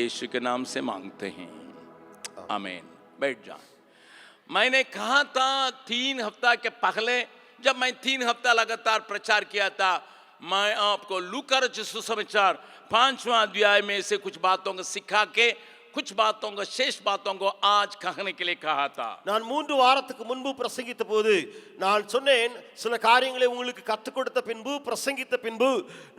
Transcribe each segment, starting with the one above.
यीशु के नाम से मांगते हैं, आमीन। बैठ जाए। मैंने कहा था 3 हफ्ता के पहले, जब मैं 3 हफ्ता लगातार प्रचार किया था, मैं आपको लूका रचित सुसमाचार 5वां अध्याय में से कुछ बातों को सिखा के कुछ बातों को, शेष बातों को आज कहने के लिए कहा था। நான் 3 வாரத்துக்கு முன்பு பிரசங்கித்த போது நான் சொன்னேன், சில காரியங்களை உங்களுக்கு கற்றுக் கொடுத்த பின்பு பிரசங்கித்த பின்பு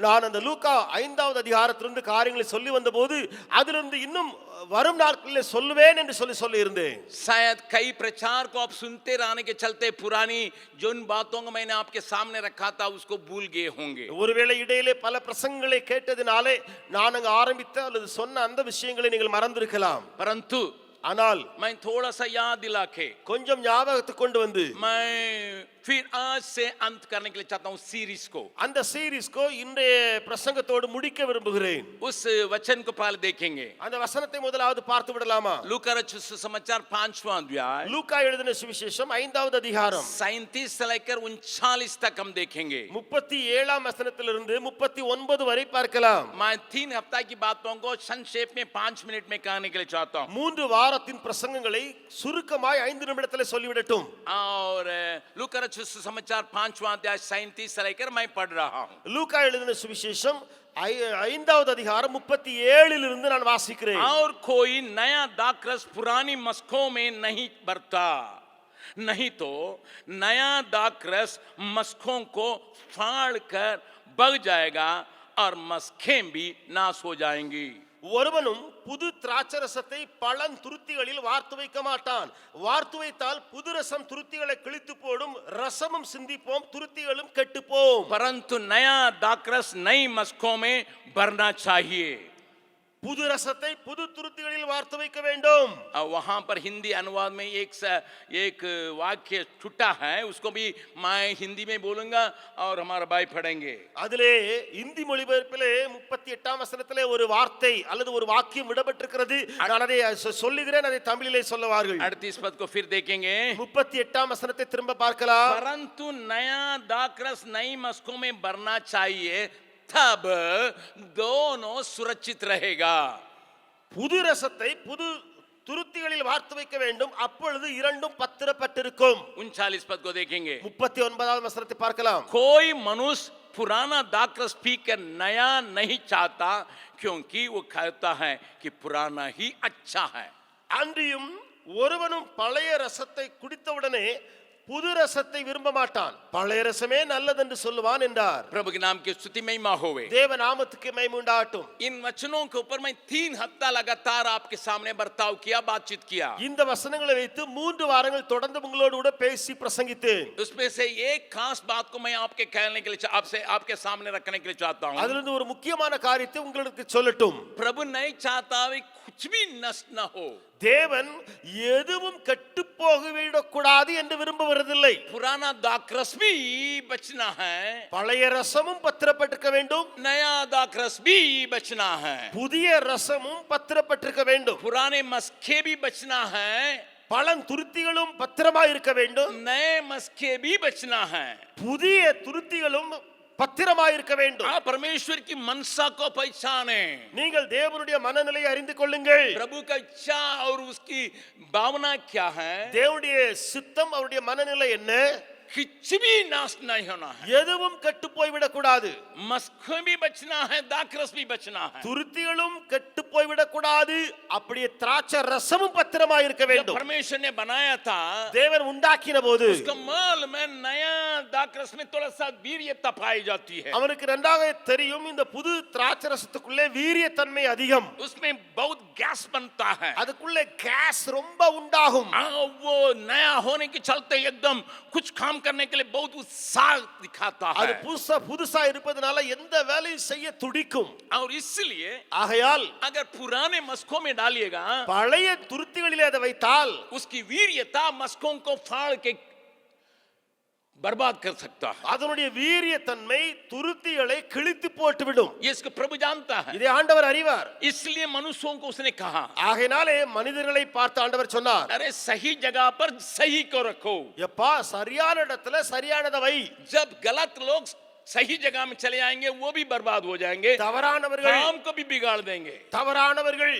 நான் அந்த லூக்கா 5வது அதிகாரத்திலிருந்து காரியங்களை சொல்லி வந்தபோது அதிலிருந்து இன்னும் வரும் நாட்களில் சொல்லுவேன் என்று சொல்லி இருந்தேன்। शायद कई प्रचार को आप सुनते रहने के चलते पुरानी जिन बातों को मैंने आपके सामने रखा था उसको भूल गए होंगे। ஒருவேளை இடையிலே பல பிரசங்கங்களை கேட்டதினாலே நான் அங்க ஆரம்பித்த அல்லது சொன்ன அந்த விஷயங்களை நீங்கள் மறந்திருக்கலாம்। परंतु ஆனால் मैं थोड़ा सा याद दिला के கொஞ்சம் ஞாபகத்துக்கு கொண்டு வந்து मैं फिर आज से अंत करने के लिए चाहता हूँ सीरीज को। அந்த சீரிஸ் को இன்றைய பிரசங்கத்தோடு முடிக்க விரும்புகிறேன்। उस वचन को पहले देखेंगे। அந்த வசனத்தை முதலாவது பார்த்து விடலாமா? लूका रचित सुसमाचार 5वां अध्याय லூக்கா எழுதின சுவிசேஷம் 5வது அதிகாரம் 37 से लेकर 39 तक हम देखेंगे। 37ஆம் வசனத்திலிருந்து 39 வரை பார்க்கலாம்। मैं 3 हफ्ता की बातों को संक्षेप में 5 मिनट में कहने के लिए चाहता हूँ। 3 வாரத்தின் பிரசங்கங்களை சுருக்கமாய் 5 நிமிடத்தில் சொல்லிவிடட்டும்। और लूका रचित सुसमाचार 5वां अध्याय 37 से लेकर मैं पढ़ रहा हूँ। லூக்கா எழுதின சுவிசேஷம் 5வது அதிகாரம் 37 இலிருந்து நான் வாசிக்கிறேன்। और कोई नया दाखरस पुरानी मस्कों में नहीं भरता, नहीं तो नया दाखरस मस्कों को फाड़ कर बग जाएगा और मस्कें भी नाश हो जाएंगी। ஒருவனும் புது திராட்சரசத்தை பழம் துருத்திகளில் வார்த்து வைக்க மாட்டான், வார்த்து வைத்தால் புது ரசம் துருத்திகளை கிழித்து போடும், ரசமும் சிந்திப்போம், துருத்திகளும் கெட்டுப்போம்। परंतु नया दाखरस नई मस्कों में भरना चाहिए। புது ரசத்தை புது துருத்திகளில் வார்த்து வைக்க வேண்டும்। वहां पर हिंदी अनुवाद में एक वाक्य छुट्टा है, उसको भी मैं हिंदी में बोलूंगा और हमारा भाई पढ़ेंगे। அதிலே இந்தி மொழிபெயர்ப்பிலே 38ஆம் வசனத்திலே ஒரு வார்த்தை அல்லது ஒரு வாக்கியம் விடப்பட்டிருக்கிறது। நான் அதை சொல்லுகிறேன், அதை தமிழிலே சொல்லுவார்கள்। 38 पद को फिर देखेंगे। 38ஆம் வசனத்தை திரும்ப பார்க்கலாம்। परंतु नया दाखरस नई मस्कों में भरना चाहिए, तब दोनों सुरक्षित रहेगा। புது ரசத்தை புது துருத்திகளில் வார்த்து வைக்க வேண்டும், அப்பொழுது இரண்டும் பத்திரப்பட்டிருக்கும்। 39 पद को देखेंगे। 39வது வசனத்தை பார்க்கலாம்। कोई मनुष्य पुराना दाखरस पीकर नया नहीं चाहता, क्योंकि वो कहता है कि पुराना ही अच्छा है। அன்றியும் ஒருவனும் பழைய ரசத்தை குடித்தவுடனே புது ரசத்தை விரும்ப மாட்டான், பழைய ரசமே நல்லது என்று சொல்லுவான் என்றார்। प्रभु के नाम की स्तुति महिमा होवे। தேவ நாமத்துக்கு மகிமை உண்டாகட்டும்। इन वचनों के ऊपर मैं 3 हफ्ता लगातार आपके सामने बर्ताव किया, बातचीत किया। இந்த வசனங்களை வைத்து 3 வாரங்கள் தொடர்ந்து உங்களோடு கூட பேசி பிரசங்கித்தேன்। उसमें से एक खास बात को मैं आपके कहने के लिए आपके सामने रखने के लिए चाहता हूँ। அதிலிருந்து ஒரு முக்கியமான காரியத்தை உங்களுக்கு சொல்லட்டும்। प्रभु नहीं चाहता वे कुछ भी नष्ट न हो। தேவன் எதுவும் கெட்டு போகவிடக்கூடாது என்று விரும்புவதில்லை। पुराना दाखरस भी बचना है, பழைய ரசமும் பத்திரப்பட்டிருக்க வேண்டும், नया दाखरस भी बचना है, புதிய ரசமும் பத்திரப்பட்டிருக்க வேண்டும், पुराने मस्के भी बचना है, பழம் துருத்திகளும் பத்திரமாய் இருக்க வேண்டும், नए मस्के भी बचना है, புதிய துருத்திகளும் பத்திரமாய் இருக்க வேண்டும்। आप परमेश्वर की मनसा को पहचाने। நீங்கள் தேவனுடைய மனநிலையை அறிந்து கொள்ளுங்கள்। प्रभु का इच्छा और उसकी भावना क्या है, தேவனுடைய சித்தம், அவருடைய மனநிலை என்ன? कुछ भी नाश नहीं होना है, எதுவும் கெட்டு போய் விடக்கூடாது, मस्कों भी बचना है, दाखरस भी बचना है, துருத்திகளும் கெட்டு போய் விடக்கூடாது, அப்படியே திராட்சை ரசமும் பத்திரமாய் இருக்க வேண்டும்। परमेश्वर ने बनाया था, தேவன் உண்டாக்கின போது उसका माल में नया दाखरस में थोड़ा सा वीर्यता पाई जाती है। அவனுக்கு நன்றாக தெரியும், இந்த புது திராட்சை ரசத்துக்குள்ளே வீரியத்தன்மை அதிகம், उसमें बहुत गैस बनता है, அதுக்குள்ளே கேஸ் ரொம்ப உண்டாகும்। वो नया होने के चलते एकदम कुछ काम करने के लिए बहुत उत्साह दिखाता அது है, புதுசா இருப்பதனால எந்த வேலையும் செய்ய துடிக்கும்। और इसलिए ஆகையால் अगर पुराने मस्कों में डालिएगा, பழைய துருத்திகளிலே அதை வைத்தால் उसकी वीर्यता मस्कों को फाड़ के बर्बाद कर सकता है। அதனுடைய வீரியத்தன்மை துருத்திகளை கிழித்து போட்டுவிடும்। ये इसको प्रभु जानता है, இதை ஆண்டவர் அறிவார்। इसलिए मनुष्यों को उसने कहा, ஆகையினாலே மனிதர்களை பார்த்து ஆண்டவர் சொன்னார், अरे सही जगह पर सही को रखो। எப்பா சரியான இடத்துல சரியானதை வை। जब गलत लोग सही जगह में चले आएंगे वो भी बर्बाद हो जाएंगे, தவறானவர்கள் काम को भी बिगाड़ देंगे। தவறானவர்கள்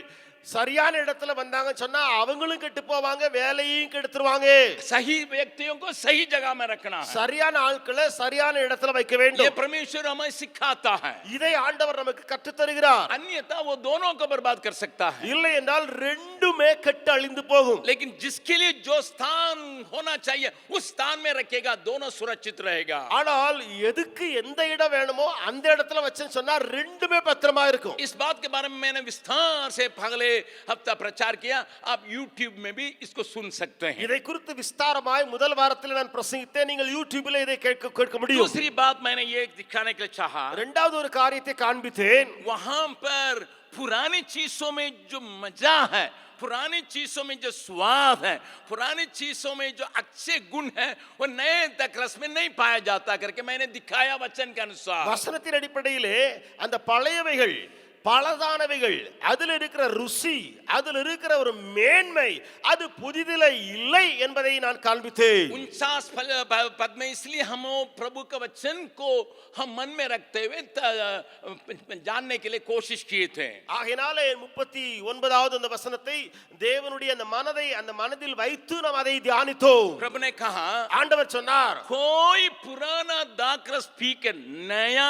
சரியான இடத்துல வந்தாங்கன்னு சொன்னா அவங்களும் கெட்டு போவாங்க, வேலையும் கெடுத்துருவாங்க. सही व्यक्तियों को सही जगह में रखना है, சரியான ஆட்களை சரியான இடத்துல வைக்க ये வேண்டும். परमेश्वर हमें सिखाता है, இதை ஆண்டவர் நமக்கு கற்றுத் தருகிறார். अन्यथा वो दोनों को बर्बाद कर सकता है। இல்லை என்றால் ரெண்டுமே கெட்டு அழிந்து போகும். लेकिन जिसके लिए जो स्थान होना चाहिए उस स्थान में रखेगा, दोनों सुरक्षित रहेगा। ஆனால் எதுக்கு எந்த இடம் வேணுமோ அந்த இடத்துல வச்சேன்னு சொன்னா ரெண்டுமே பத்திரமா இருக்கும். इस बात के बारे में मैंने विस्तार से अगले हफ्ता प्रचार किया, आप YouTube में भी इसको सुन सकते हैं। இதை குறித்து விஸ்தாரமாய் முதல் வாரத்தில் நான் பிரசங்கித்தேன். நீங்கள் யூடியூப்ல இதை கேட்க முடியும். दूसरी बात मैंने ये दिखाने के लिए चाहा, இரண்டாவது ஒரு காரியத்தை காண்பித்தேன். वहां पर पुरानी चीजों में जो मजा है, पुरानी चीजों में जो स्वाद है, पुरानी चीजों में जो अच्छे गुण है, वो नए दरस में नहीं पाया जाता करके मैंने दिखाया वचन के अनुसार। வசனத்தின் அடிப்படையிலே அந்த பழையவைகள் பலதானவைகள், அதில் இருக்கிற ருசி, அதில் இருக்கிற ஒரு மேன்மை அது புதிதில இல்லை என்பதை நான் காண்பித்தேன். 49 पद में इसलिए हम प्रभु के वचन को हम मन में रखते हुए जानने के लिए कोशिश किए थे। ஆகையாலே 39வது அந்த வசனத்தை தேவனுடைய அந்த மனதை அந்த மனதில் வைத்து நாம் அதை தியானித்தோம். प्रभु ने कहा, ஆண்டவர் சொன்னார், कोई पुराना दाखरस पी के नया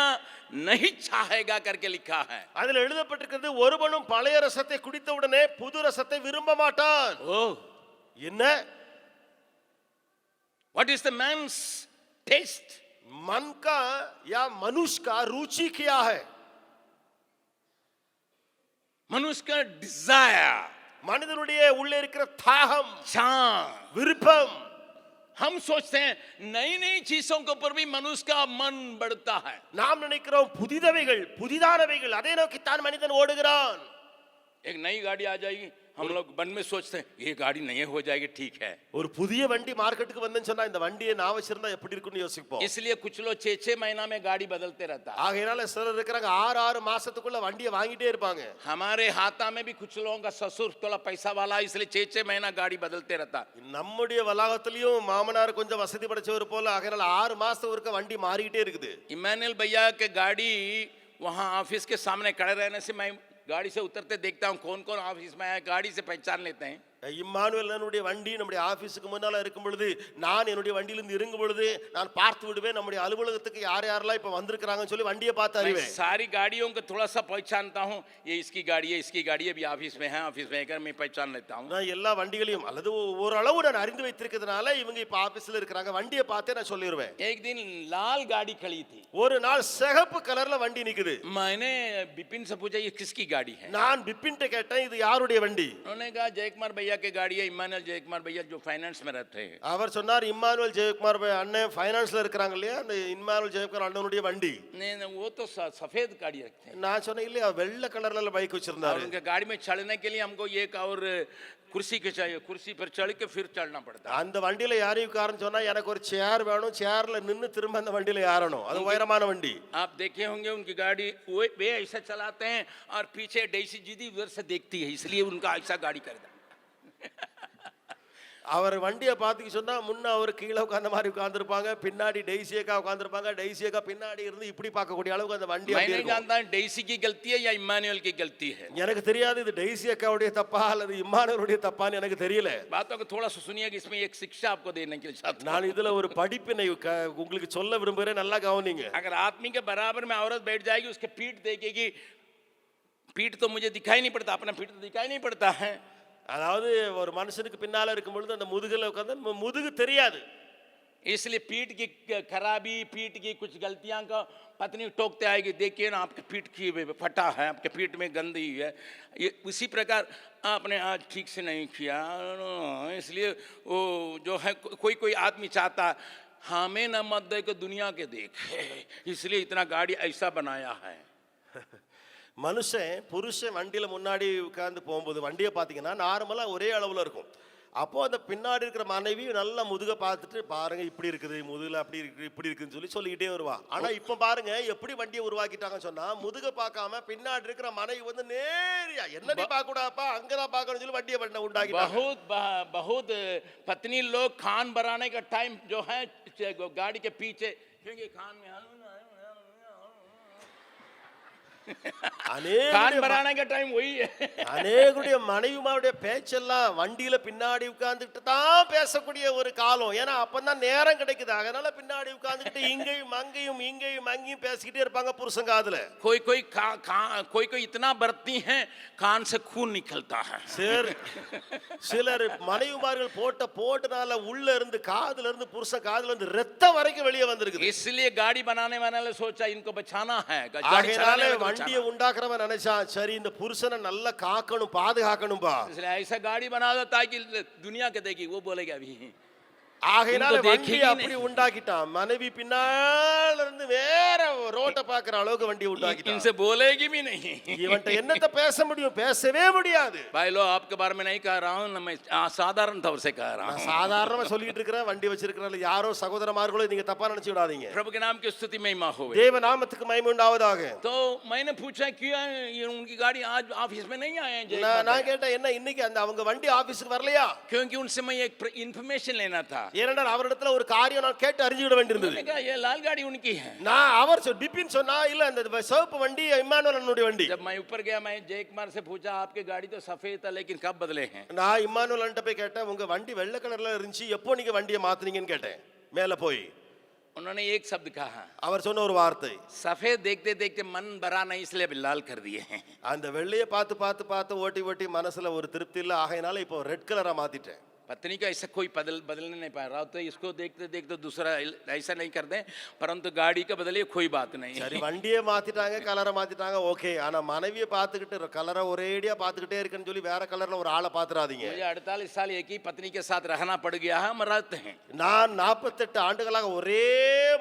नहीं चाहेगा करके लिखा है। அதில் எழுதப்பட்டிருக்கிறது, ஒருவனும் பழைய ரசத்தை குடித்த உடனே புது ரசத்தை விரும்ப மாட்டான். ओ, என்ன? what is the man's taste? मन का या मनुष्य का रुचि क्या है? मनुष्य का डिजायर, மனிதனுடைய உள்ளே இருக்கிற தாகம், चाह, விருப்பம். हम सोचते हैं नई नई चीजों के ऊपर भी मनुष्य का मन बढ़ता है। நாம் நினைக்கிறோம் புதிதவைகள் புதிதானவைகள் அதை நோக்கித்தான் மனிதன் ஓடுகிறான். एक नई गाड़ी आ जाएगी, हम लोग मन में सोचते हैं ये गाड़ी नई हो जाएगी, ठीक है। ஒரு புதிய வண்டி மார்க்கெட்டுக்கு வந்தேன்னு சொன்னா இந்த வண்டியை நான் வச்சிருந்தா எப்படி இருக்கும்னு யோசிப்போம். इसलिए कुछ लोग 6-6 महीना में गाड़ी बदलते रहता है। ஆகையால சிலர் இருக்கிறாங்க 6 மாசத்துக்குள்ள வண்டியை வாங்கிட்டே இருப்பாங்க. हमारे हाथा में भी कुछ लोगों का ससुर थोड़ा पैसा वाला, इसलिए 6-6 महीना गाड़ी बदलते रहता। நம்முடைய வளாகத்திலயும் மாமனார் கொஞ்சம் வசதி படைச்சவர் போல ஆகையால 6 மாசத்துக்கு ஒருக்க வண்டி மாறிக்கிட்டே இருக்குது. इमानुएल भैया के गाड़ी वहां ऑफिस के सामने खड़े रहने से मैं गाड़ी से उतरते देखता हूँ कौन कौन ऑफिस में है, गाड़ी से पहचान लेते हैं। இம்மானுவேலனுடைய வண்டி நம்முடைய ஆபீஸ்க்கு முன்னால இருக்கும் பொழுது நான் என்னுடைய வண்டியிலிருந்து இறங்கும் பொழுது நான் பார்த்து விடுவேன் நம்முடைய அலுவலகத்துக்கு யார் யாரெல்லாம் இப்ப வந்திருக்காங்கன்னு சொல்லி வண்டியை பார்த்து அறிவேன். सारी गाड़ियों को थोड़ा सा पहचानता हूँ, ये इसकी गाड़ी है, इसकी गाड़ी है, अभी ऑफिस में है, ऑफिस में है, मैं पहचान लेता हूँ। நான் எல்லா வண்டிகளையும் அல்லது ஓரளவு நான் அறிந்து வைத்திருக்கிறதுனால இவங்க இப்ப ஆபீஸ்ல இருக்காங்க, வண்டியை பார்த்தே நான் சொல்லிடுவேன். एक दिन लाल गाड़ी खड़ी थी, ஒரு நாள் சிகப்பு கலர்ல வண்டி நிக்குது. मैंने बिपिन से पूछा ये किसकी गाड़ी है? நான் பிபின்ட்ட கேட்டேன் இது யாருடைய வண்டி? उन्होंने कहा जयकुमार भैया की गाड़ी है, इमानुएल जयकुमार भैया जो फाइनेंस में रहते हैं। அவர் சொன்னார் இம்மானுவேல் ஜெயக்குமார் அண்ணன் ஃபைனான்ஸ்ல இருக்காங்க இல்லையா, அந்த இம்மானுவேல் ஜெயக்குமார் அண்ணனுடைய வண்டி. नहीं, वो तो सफेद गाड़ी रखते हैं। நான் சொன்னேன் இல்லையா வெள்ளை கலர்ல பைக் வச்சிருந்தாரு. उनके गाड़ी में चढ़ने के लिए हमको एक और कुर्सी के चाहिए, कुर्सी पर चढ़ के फिर चढ़ना पड़ता है। அந்த வண்டியில யாரையும் உட்காரன்னு சொன்னா எனக்கு ஒரு சேர் வேணும், சேர்ல நின்னு திரும்ப அந்த வண்டியில ஏறணும், அது உயரமான வண்டி. आप देखे होंगे उनकी गाड़ी वे ऐसा चलाते हैं और पीछे डेसी जीदी उधर से देखती है, इसलिए उनका ऐसा गाड़ी कर दिया। அவர் வண்டியை பார்த்து சொன்னா முன்ன அவர் கீழே உட்கார்ந்த மாதிரி உட்கார்ந்துருப்பாங்க, பின்னாடி டெய்ஸியக்கா உட்கார்ந்துருப்பாங்க, டெய்ஸியக்கா பின்னாடி இருந்து இப்படி பார்க்கக்கூடிய அளவுக்கு அந்த வண்டி मैं नहीं जानता डेसी की गलती है या इमानुएल की गलती है। எனக்கு தெரியாது இது டெய்ஸியக்காவுடைய தப்பா அல்லது இம்மானுவேலுடைய தப்பான்னு எனக்கு தெரியல. बातों को थोड़ा सा सुनिए कि इसमें एक शिक्षा आपको देने के लिए चाहता हूं। நான் இதுல ஒரு படிப்பினை உங்களுக்கு சொல்ல விரும்புகிறேன், நல்லா கவனிங்க. अगर आदमी के बराबर में औरत बैठ जाएगी, उसके पीठ देखेगी, पीठ तो मुझे दिखाई नहीं पड़ता, अपना पीठ तो दिखाई नहीं पड़ता है। அதாவது ஒரு மனுஷனுக்கு பின்னால இருக்கும் பொழுது அந்த முதுகுல உட்கார்ந்து முதுகு தெரியாது. इसलिए पीठ की खराबी, पीठ की कुछ गलतियां का पत्नी टोकते आएगी, देखिए ना आपके पीठ की फटा है, आपके पीठ में गंदगी है, ये उसी प्रकार आपने आज ठीक से नहीं किया, इसलिए वो जो है कोई कोई आदमी चाहता हमें न मत दे के दुनिया के देख, इसलिए इतना गाड़ी ऐसा बनाया है। மனுஷன் புருஷன் வண்டியில முன்னாடி உட்கார்ந்து போகும்போது வண்டியை பார்த்தீங்கன்னா நார்மலா ஒரே அளவுல இருக்கும். அப்போ அந்த பின்னாடி இருக்கிற மனைவி நல்லா முதுக பார்த்துட்டு பாருங்க இப்படி இருக்குது, முதுகுல அப்படி இருக்கு இப்படி இருக்குன்னு சொல்லிக்கிட்டே வருவா. ஆனா இப்ப பாருங்க எப்படி வண்டியை உருவாக்கிட்டாங்கன்னு சொன்னா முதுக பார்க்காம பின்னாடி இருக்கிற மனைவி வந்து நேரியா என்னடி பார்க்க கூடாப்பா அங்கதான் பார்க்கணும்னு சொல்லி வண்டியை பண்ண உண்டாக்கிட்டாங்க. बहुत पत्नी लोग खान बनाने का टाइम जो है गाड़ी के पीछे, क्योंकि खान में कान भराने का टाइम वही है. அநேகுடைய மனைவிமாருடைய பேச்செல்லாம் வண்டியில பின்னாடி உட்கார்ந்துட்டு தான் பேசக்கூடிய ஒரு காலம். ஏன்னா அப்பதான் நேரம் கிடைக்குது. அதனால பின்னாடி உட்கார்ந்துட்டு இங்கேயும் அங்கேயும் பேசிக்கிட்டே இருப்பாங்க புருஷன் காதுல. कोई इतना बरती हैं कान से खून निकलता है. சிலர் மனைவிமார்கள் போட்டனால உள்ள இருந்து காதுல இருந்து புருஷன் காதுல இருந்து ரத்தம் வரைக்கும் வெளியே வந்திருக்குது. इसलिए गाड़ी बनाने वाले ने सोचा इनको बचाना है. ஆகையால வண்டியை உண்டாக்குறவன் நினைச்சான் சரி இந்த புருஷனை நல்லா காக்கணும் பாதுகாக்கணும் பா. इसलिए ऐसा गाड़ी बना दो ताकि दुनिया के देखी वो बोलेगा अभी. ஆகையால வண்டி அப்படி உண்டாக்கிட்டான். மனைவி பின்னால இருந்து வேற ரோட்ட பாக்குற அளவுக்கு வண்டி உண்டாக்கிட்டான். इनसे बोलेगी भी नहीं. இவன்ட்ட என்னத்த பேச முடியும்? பேசவே முடியாது. भाई लोग आपके बारे में नहीं कह रहा हूं, मैं साधारण तौर से कह रहा हूं. நான் சாதாரணமா சொல்லிட்டு இருக்கேன். வண்டி வச்சிருக்கறனால யாரோ சகோதரமார்களோ நீங்க தப்பா நினைச்சு விடாதீங்க. प्रभु के नाम की स्तुति महिमा होवे. தேவ நாமத்துக்கு மகிமை உண்டாவதாக. तो मैंने पूछा क्यों उनकी गाड़ी आज ऑफिस में नहीं आए हैं. நான் கேட்டேன் என்ன இன்னைக்கு அந்த அவங்க வண்டி ஆபீஸ்க்கு வரலையா? क्योंकि उनसे मैं एक इन्फॉर्मेशन लेना था. ஏனென்றால் அவரிடத்துல ஒரு காரியம் நான் கேட்டு அறிஞ்சிட வேண்டியிருந்தது. ये लाल गाड़ी उनकी है. நான் அவர் பிபின் சொன்னா இல்ல அந்த சிவப்பு வண்டி இம்மானுவேல் அண்ணனுடைய வண்டி. जब मैं ऊपर गया मैं जय कुमार से पूछा आपकी गाड़ी तो सफेद था लेकिन कब बदले हैं. நான் இம்மானுவேல் அண்ணன்ட்ட போய் கேட்டேன் உங்க வண்டி வெள்ளை கலர்ல இருந்துச்சு எப்போ நீங்க வண்டியை மாத்துனீங்கன்னு கேட்டேன். மேல போய் उन्होंने एक शब्द कहा. அவர் சொன்ன ஒரு வார்த்தை सफेद देखते देखते मन भरा नहीं इसलिए लाल कर दिए हैं. அந்த வெள்ளையை பார்த்து ஓட்டி மனசுல ஒரு திருப்தி இல்ல ஆகையினால இப்போ ரெட் கலரா மாத்திட்டேன். पत्नी का ऐसा कोई बदलने नहीं पा रहा तो इसको देखते देखते दूसरा ऐसा नहीं कर दे परंतु गाड़ी का बदलिए कोई बात नहीं. சரி வண்டியை மாத்திட்டாங்க கலரை மாத்திட்டாங்க ஓகே. ஆனா மனைவியை பார்த்துக்கிட்டு கலரை ஒரேடியா பார்த்துக்கிட்டே இருக்குன்னு சொல்லி வேற கலர்ல ஒரு ஆளை பாத்துறாதீங்க. मुझे 48 साल एक ही पत्नी के साथ रहना पड़ गया है. हम रहते हैं. நான் 48 ஆண்டுகளாக ஒரே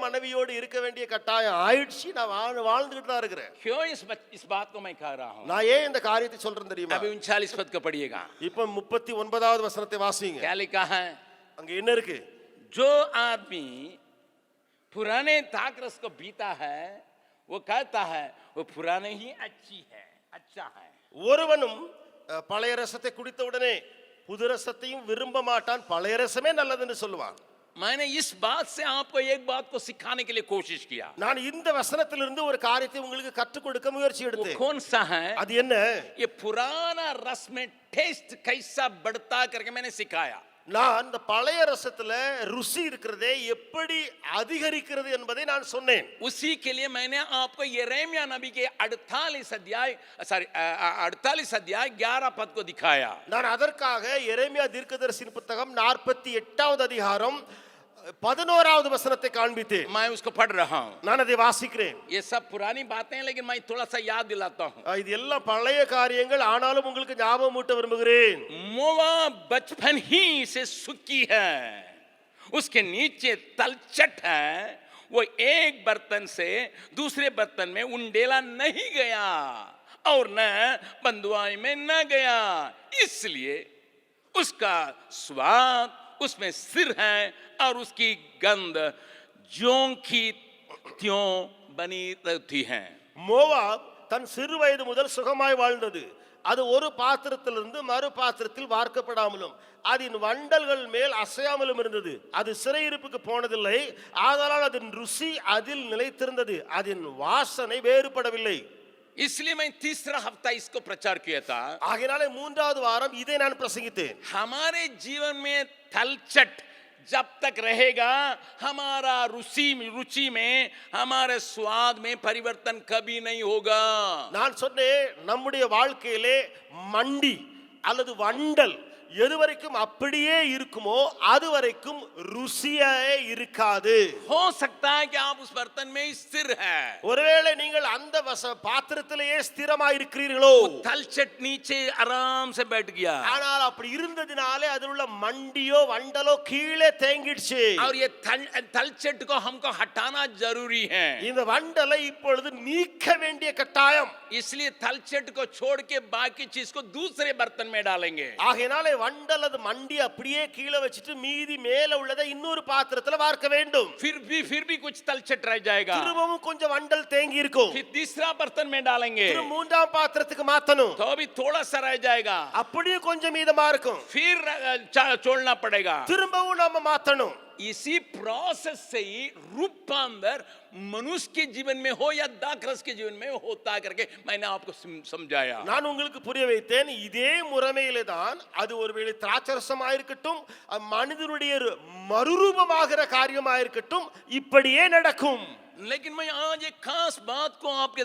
மனைவியோடு இருக்க வேண்டிய கட்டாயம் ஆயிடுச்சு. நான் வாழ்ந்துகிட்டு தான் இருக்கிறேன். क्यों इस बात को मैं कह रहा हूं. நான் ஏன் இந்த காரியத்தை சொல்றேன் தெரியுமா? अभी 39 पद का पढ़िएगा. இப்போ 39வது வசனத்தை வாசிங்க. क्या लिखा है? அங்க என்ன இருக்கு? जो आदमी पुराने ताकरस को पीता है वो कहता है वो पुराने ही अच्छा है. ஒருவனும் பழைய ரசத்தை குடித்த உடனே புது ரசத்தையும் விரும்ப மாட்டான். பழைய ரசமே நல்லதுன்னு சொல்லுவான். मैंने इस बात से आपको एक बात को सिखाने के लिए कोशिश किया. நான் இந்த வசனத்திலிருந்து ஒரு காரியத்தை உங்களுக்கு கற்றுக் கொடுக்க முயற்சி எடுத்தேன். कौन सा है? அது என்ன? ये पुराना रस में टेस्ट कैसा बढ़ता करके मैंने सिखाया. நான் அந்த பழைய ரசத்துல ருசி இருக்கிறதே எப்படி அதிகரிக்கிறது என்பதை நான் சொன்னேன். उसी के लिए मैंने आपको यिर्मयाह नबी के 48 अध्याय 11 पद को दिखाया. நான் அதற்காக எரேமியா தீர்க்கதரிசியின் புத்தகம் 48வது அதிகாரம் 11வது வசனத்தை காண்பித்தேன். मैं उसको पढ़ रहा हूं. நான் அதை வாசிக்கிறேன். ये सब पुरानी बातें हैं लेकिन मैं थोड़ा सा याद दिलाता हूं. இது எல்லாம் பழைய காரியங்கள் ஆனாலும் உங்களுக்கு ஞாபகம் ஊட்ட விரும்புகிறேன். मोवाब बचपन ही से सुखी है उसके नीचे तलछट है वो एक बर्तन से दूसरे बर्तन में उंडेला नहीं गया और न बंधुआई में न गया इसलिए उसका स्वाद उसमें स्थिर है और उसकी गंध ज्यों की त्यों बनी रहती है. மோவாப் தன் சிறு வயது முதல் சுகமாய் வாழ்ந்தது. அது ஒரு பாத்திரத்திலிருந்து மறு பாத்திரத்தில் வார்க்கப்படாமலும் அதன் வண்டல்கள் மேல் அசையாமலும் இருந்தது. அது சிறையிருப்புக்கு போனதில்லை. ஆதலால் அதன் ருசி அதில் நிலைத்திருந்தது. அதன் வாசனை வேறுபடவில்லை. इसलिए मैं तीसरा हफ्ता इसको प्रचार किया था. ஆகையாலே மூன்றாவது வாரம் இதை நான் பிரசங்கித்தேன். हमारे जीवन में तलछट जब तक रहेगा हमारा रुचि में हमारे स्वाद में परिवर्तन कभी नहीं होगा. நான் சொன்னேன் நம்முடைய வாழ்க்கையிலே மண்டி அல்லது வண்டல் எதுவரைக்கும் அப்படியே இருக்குமோ அதுவரைக்கும் ருசியே இருக்காது. हो सकता है कि आप उस बर्तन में स्थिर है. ஒருவேளை நீங்கள் அந்த பாத்திரத்திலேயே ஸ்திரமாய் இருக்கிறீர்களோ तलछट नीचे आराम से बैठ गया. ஆனால் அப்படி இருந்ததினாலே அதில் உள்ள மண்டியோ வண்டலோ கீழே தேங்கிடுச்சு. और ये तलछट को हमको हटाना जरूरी है. இந்த வண்டலை இப்பொழுது நீக்க வேண்டிய கட்டாயம். इसलिए तलछट को छोड़ के बाकी चीज को दूसरे बर्तन में डालेंगे. ஆகையாலே வண்டல் அது மண்டி அப்படியே கீழே வச்சிட்டு மீதி மேல உள்ளதை இன்னொரு பாத்திரத்துல வார்க்க வேண்டும். फिर भी कुछ तलछट रह जाएगा. திரும்பவும் கொஞ்சம் வண்டல் தேங்கி இருக்கும். फिर तीसरा बर्तन में डालेंगे. திரும்ப மூன்றாம் பாத்திரத்துக்கு மாத்தணும். तो अभी थोड़ा सा रह जाएगा. அப்படியே கொஞ்சம் மீதமா இருக்கும். फिर छोड़ना पड़ेगा. திரும்பவும் நாம மாத்தணும். इसी प्रोसेस से ही रूपांतर मनुष्य के जीवन में हो या दाखरस के जीवन में होता करके मैंने आपको समझाया. நான் உங்களுக்கு புரிய வைத்தேன். இதே முறைமையிலே தான் அது ஒருவேளை திராட்சரசமா இருக்கட்டும், மனிதனுடைய மறுரூபமாகிற காரியமா இருக்கட்டும், இப்படியே நடக்கும். लेकिन मैं आज एक खास बात को आपके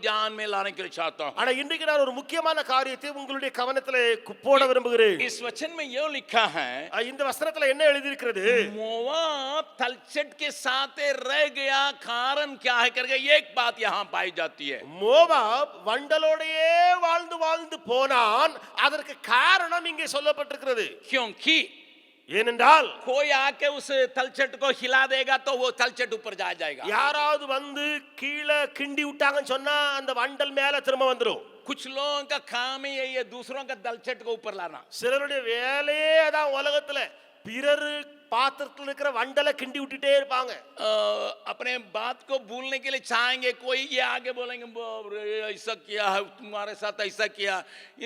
ध्यान में लाने के लिए चाहता हूं. ஆனா இன்றைக்கு நான் ஒரு முக்கியமான காரியத்தை உங்களுடைய கவனத்திலே போட விரும்புகிறேன். इस वचन में यह लिखा है, இந்த வசனத்துல என்ன எழுதி இருக்கிறது? मोआब तलछट के साथ रह गया, कारण क्या है करके एक बात यहां पाई जाती है. மோவாப் வண்டலோடையே வாழ்ந்து வாழ்ந்து போனான். அதற்கு காரணம் இங்கே சொல்லப்பட்டிருக்கிறது. क्योंकि ஏனென்றால் कोई आके उस तलछट को हिला देगा तो वो तलछट ऊपर जाएगा. யாராவது வந்து கீழே கிண்டி விட்டாங்கன்னு சொன்னா அந்த வண்டல் மேல திரும்ப வந்துரும். कुछ लोगों का काम ही यही है, दूसरों का तलछट को ऊपर लाना. சிலருடைய வேலையே அதான் உலகத்துல பிறர் பாத்திரத்தில் இருக்கிற வண்டலை கிண்டி விட்டுட்டே இருப்பாங்க. अपने बात को भूलने के लिए चाहेंगे, कोई ये आगे बोलेंगे ऐसा किया है तुम्हारे साथ, ऐसा किया.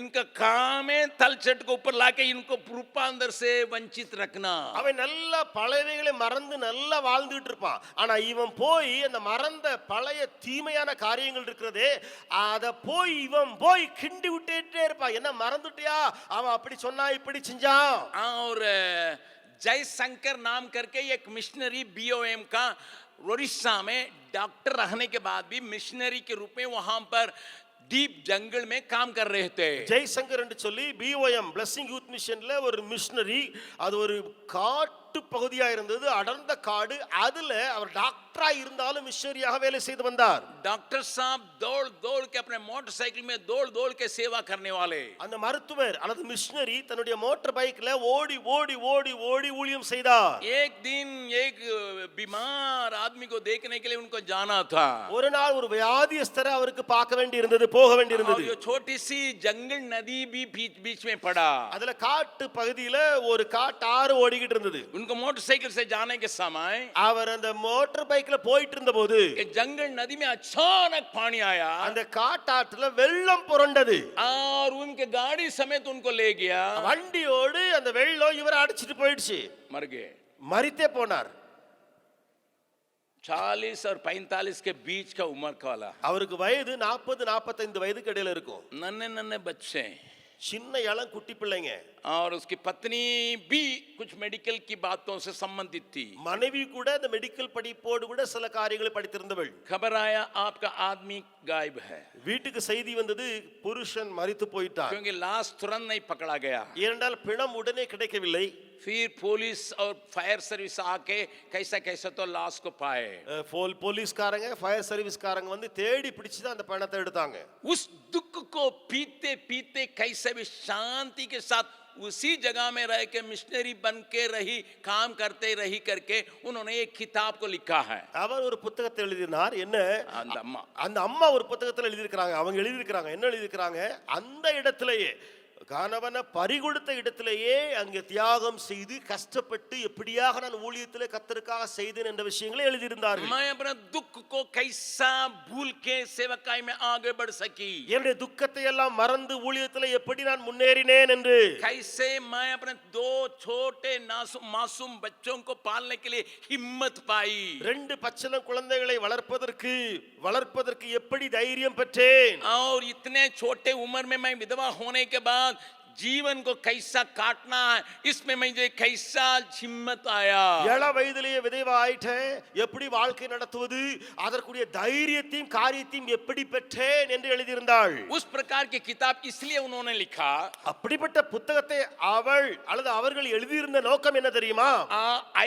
इनका काम है तलछट को ऊपर लाके इनको रूपांतर से वंचित रखना. அவன் நல்ல பழையவைகளை மறந்து நல்லா வாழ்ந்துட்டு இருப்பான். ஆனா இவன் போய் அந்த மறந்த பழைய தீமையான காரியங்கள் இருக்கிறதே அத போய் இவன் போய் கிண்டி விட்டுட்டே இருப்பான். என்ன மறந்துட்டியா, அவன் அப்படி சொன்னா இப்படி செஞ்சான். और जयशंकर नाम करके एक मिशनरी बीओएम का ओडिशा में डॉक्टर रहने के बाद भी मिशनरी के रूप में वहां पर डीप जंगल में काम कर रहे थे. ஜெய்சங்கர் என்று சொல்லி பிஓஎம் பிளெஸிங் யூத் மிஷன்ல ஒரு மிஷனரி. அது ஒரு காட்டு பகுதியா இருந்தது, அடர்ந்த காடு. அதுல அவர் டாக்டரா இருந்தாலும் மிஷனரியாக வேலை செய்து வந்தார். डॉक्टर साहब दौड़ दौड़ के अपने मोटरसाइकिल में दौड़ दौड़ के सेवा करने वाले. அந்த மருத்துவர் அல்லது மிஷனரி தன்னுடைய மோட்டார் பைக்ல ஓடி ஓடி ஓடி ஓடி ஊழியம் செய்தார். एक दिन एक बीमार आदमी को देखने के लिए उनको जाना था. ஒரு நாள் ஒரு வியாதியஸ்தரை அவருக்கு பார்க்க வேண்டி இருந்தது, போக வேண்டி இருந்தது. और छोटी सी जंगल नदी भी बीच में पड़ा. அதுல காட்டு பகுதியில ஒரு காட்டாறு ஓடிக்கிட்டு இருந்தது. उनको मोटरसाइकिल से जाने के समय அவர் அந்த மோட்டார் பைக்ல போயிட்டு இருந்தபோது जंगल नदी में अचानक पानी आया. அந்த காட்டாற்றுல வெள்ளம் புரண்டது. और उनके गाड़ी समेत उनको ले गया. வண்டியோடு அந்த வெள்ளம் இவரை அடிச்சிட்டு போயிடுச்சு. मर गए. மரித்தே போனார். 40 और 45 के बीच का उम्र का वाला. அவருக்கு வயது 40-45 வயதுக்கு இடையில இருக்கும். नन्हे नन्हे बच्चे சின்ன இளம் குட்டி பிள்ளைங்க. और उसकी पत्नी भी कुछ मेडिकल की बातों से संबंधित थी. மனைவி கூட இந்த மெடிக்கல் படிப்போடு கூட சில காரியங்களை படித்திருந்தவள். खबर आया आपका आदमी गायब है. வீட்டுக்கு செய்தி வந்தது, புருஷன் மரித்து போயிட்டார். क्योंकि लाश तुरंत नहीं पकड़ा गया. ஏனென்றால் பிணம் உடனே கிடைக்கவில்லை. फिर पुलिस और फायर सर्विस आके कैसा कैसा तो लाश को पाए. போலீஸ்காரங்க ஃபயர் சர்வீஸ்காரங்க வந்து தேடி பிடிச்சு தான் அந்த பணத்தை எடுத்தாங்க. उस दुख को पीते पीते कैसे भी शांति के साथ उसी जगह में रह के मिशनरी बन के रही, काम करते रही करके उन्होंने एक किताब को लिखा है. அவர் ஒரு புத்தகத்தை எழுதினார். என்ன அந்த அம்மா ஒரு புத்தகத்தில் எழுதியிருக்கிறாங்க. அவங்க எழுதியிருக்கிறாங்க, என்ன எழுதியிருக்கிறாங்க, அந்த இடத்திலேயே கணவனை பறிகொடுத்த இடத்திலேயே அங்கே தியாகம் செய்து கஷ்டப்பட்டு எப்படியாக நான் ஊழியத்திலே கர்த்தருக்காக செய்தேன் என்ற விஷயங்களை எழுதியிருந்தார்கள். मैं अपने दुख को कैसा भूल के सेवकाई में आगे बढ़ सकी, என்னுடைய துக்கத்தை எல்லாம் மறந்து ஊழியத்திலே எப்படி நான் முன்னேறினேன் என்று, कैसे मैं अपने 2 छोटे मासूम बच्चों को पालने के लिए हिम्मत पाई, 2 பச்சிளம் குழந்தைகளை வளர்ப்பதற்கு எப்படி தைரியம் பெற்றேன், और इतने छोटे उम्र में मैं विधवा होने के बाद जीवन को कैसा काटना है इसमें मुझे कैसा हिम्मत आया. இள வயதிலேயே விதவை ஆயிட்டேன், எப்படி வாழ்க்கை நடத்துவது, அதற்குரிய தைரியத்தையும் காரியத்தையும் எப்படி பெற்றேன் என்று எழுதியிருந்தாள். उस प्रकार की किताब इसलिए उन्होंने लिखा. அப்படிப்பட்ட புத்தகத்தை அவள் அல்லது அவர்கள் எழுதியிருந்த நோக்கம் என்ன தெரியுமா?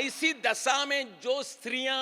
ऐसी दशा में जो स्त्रियां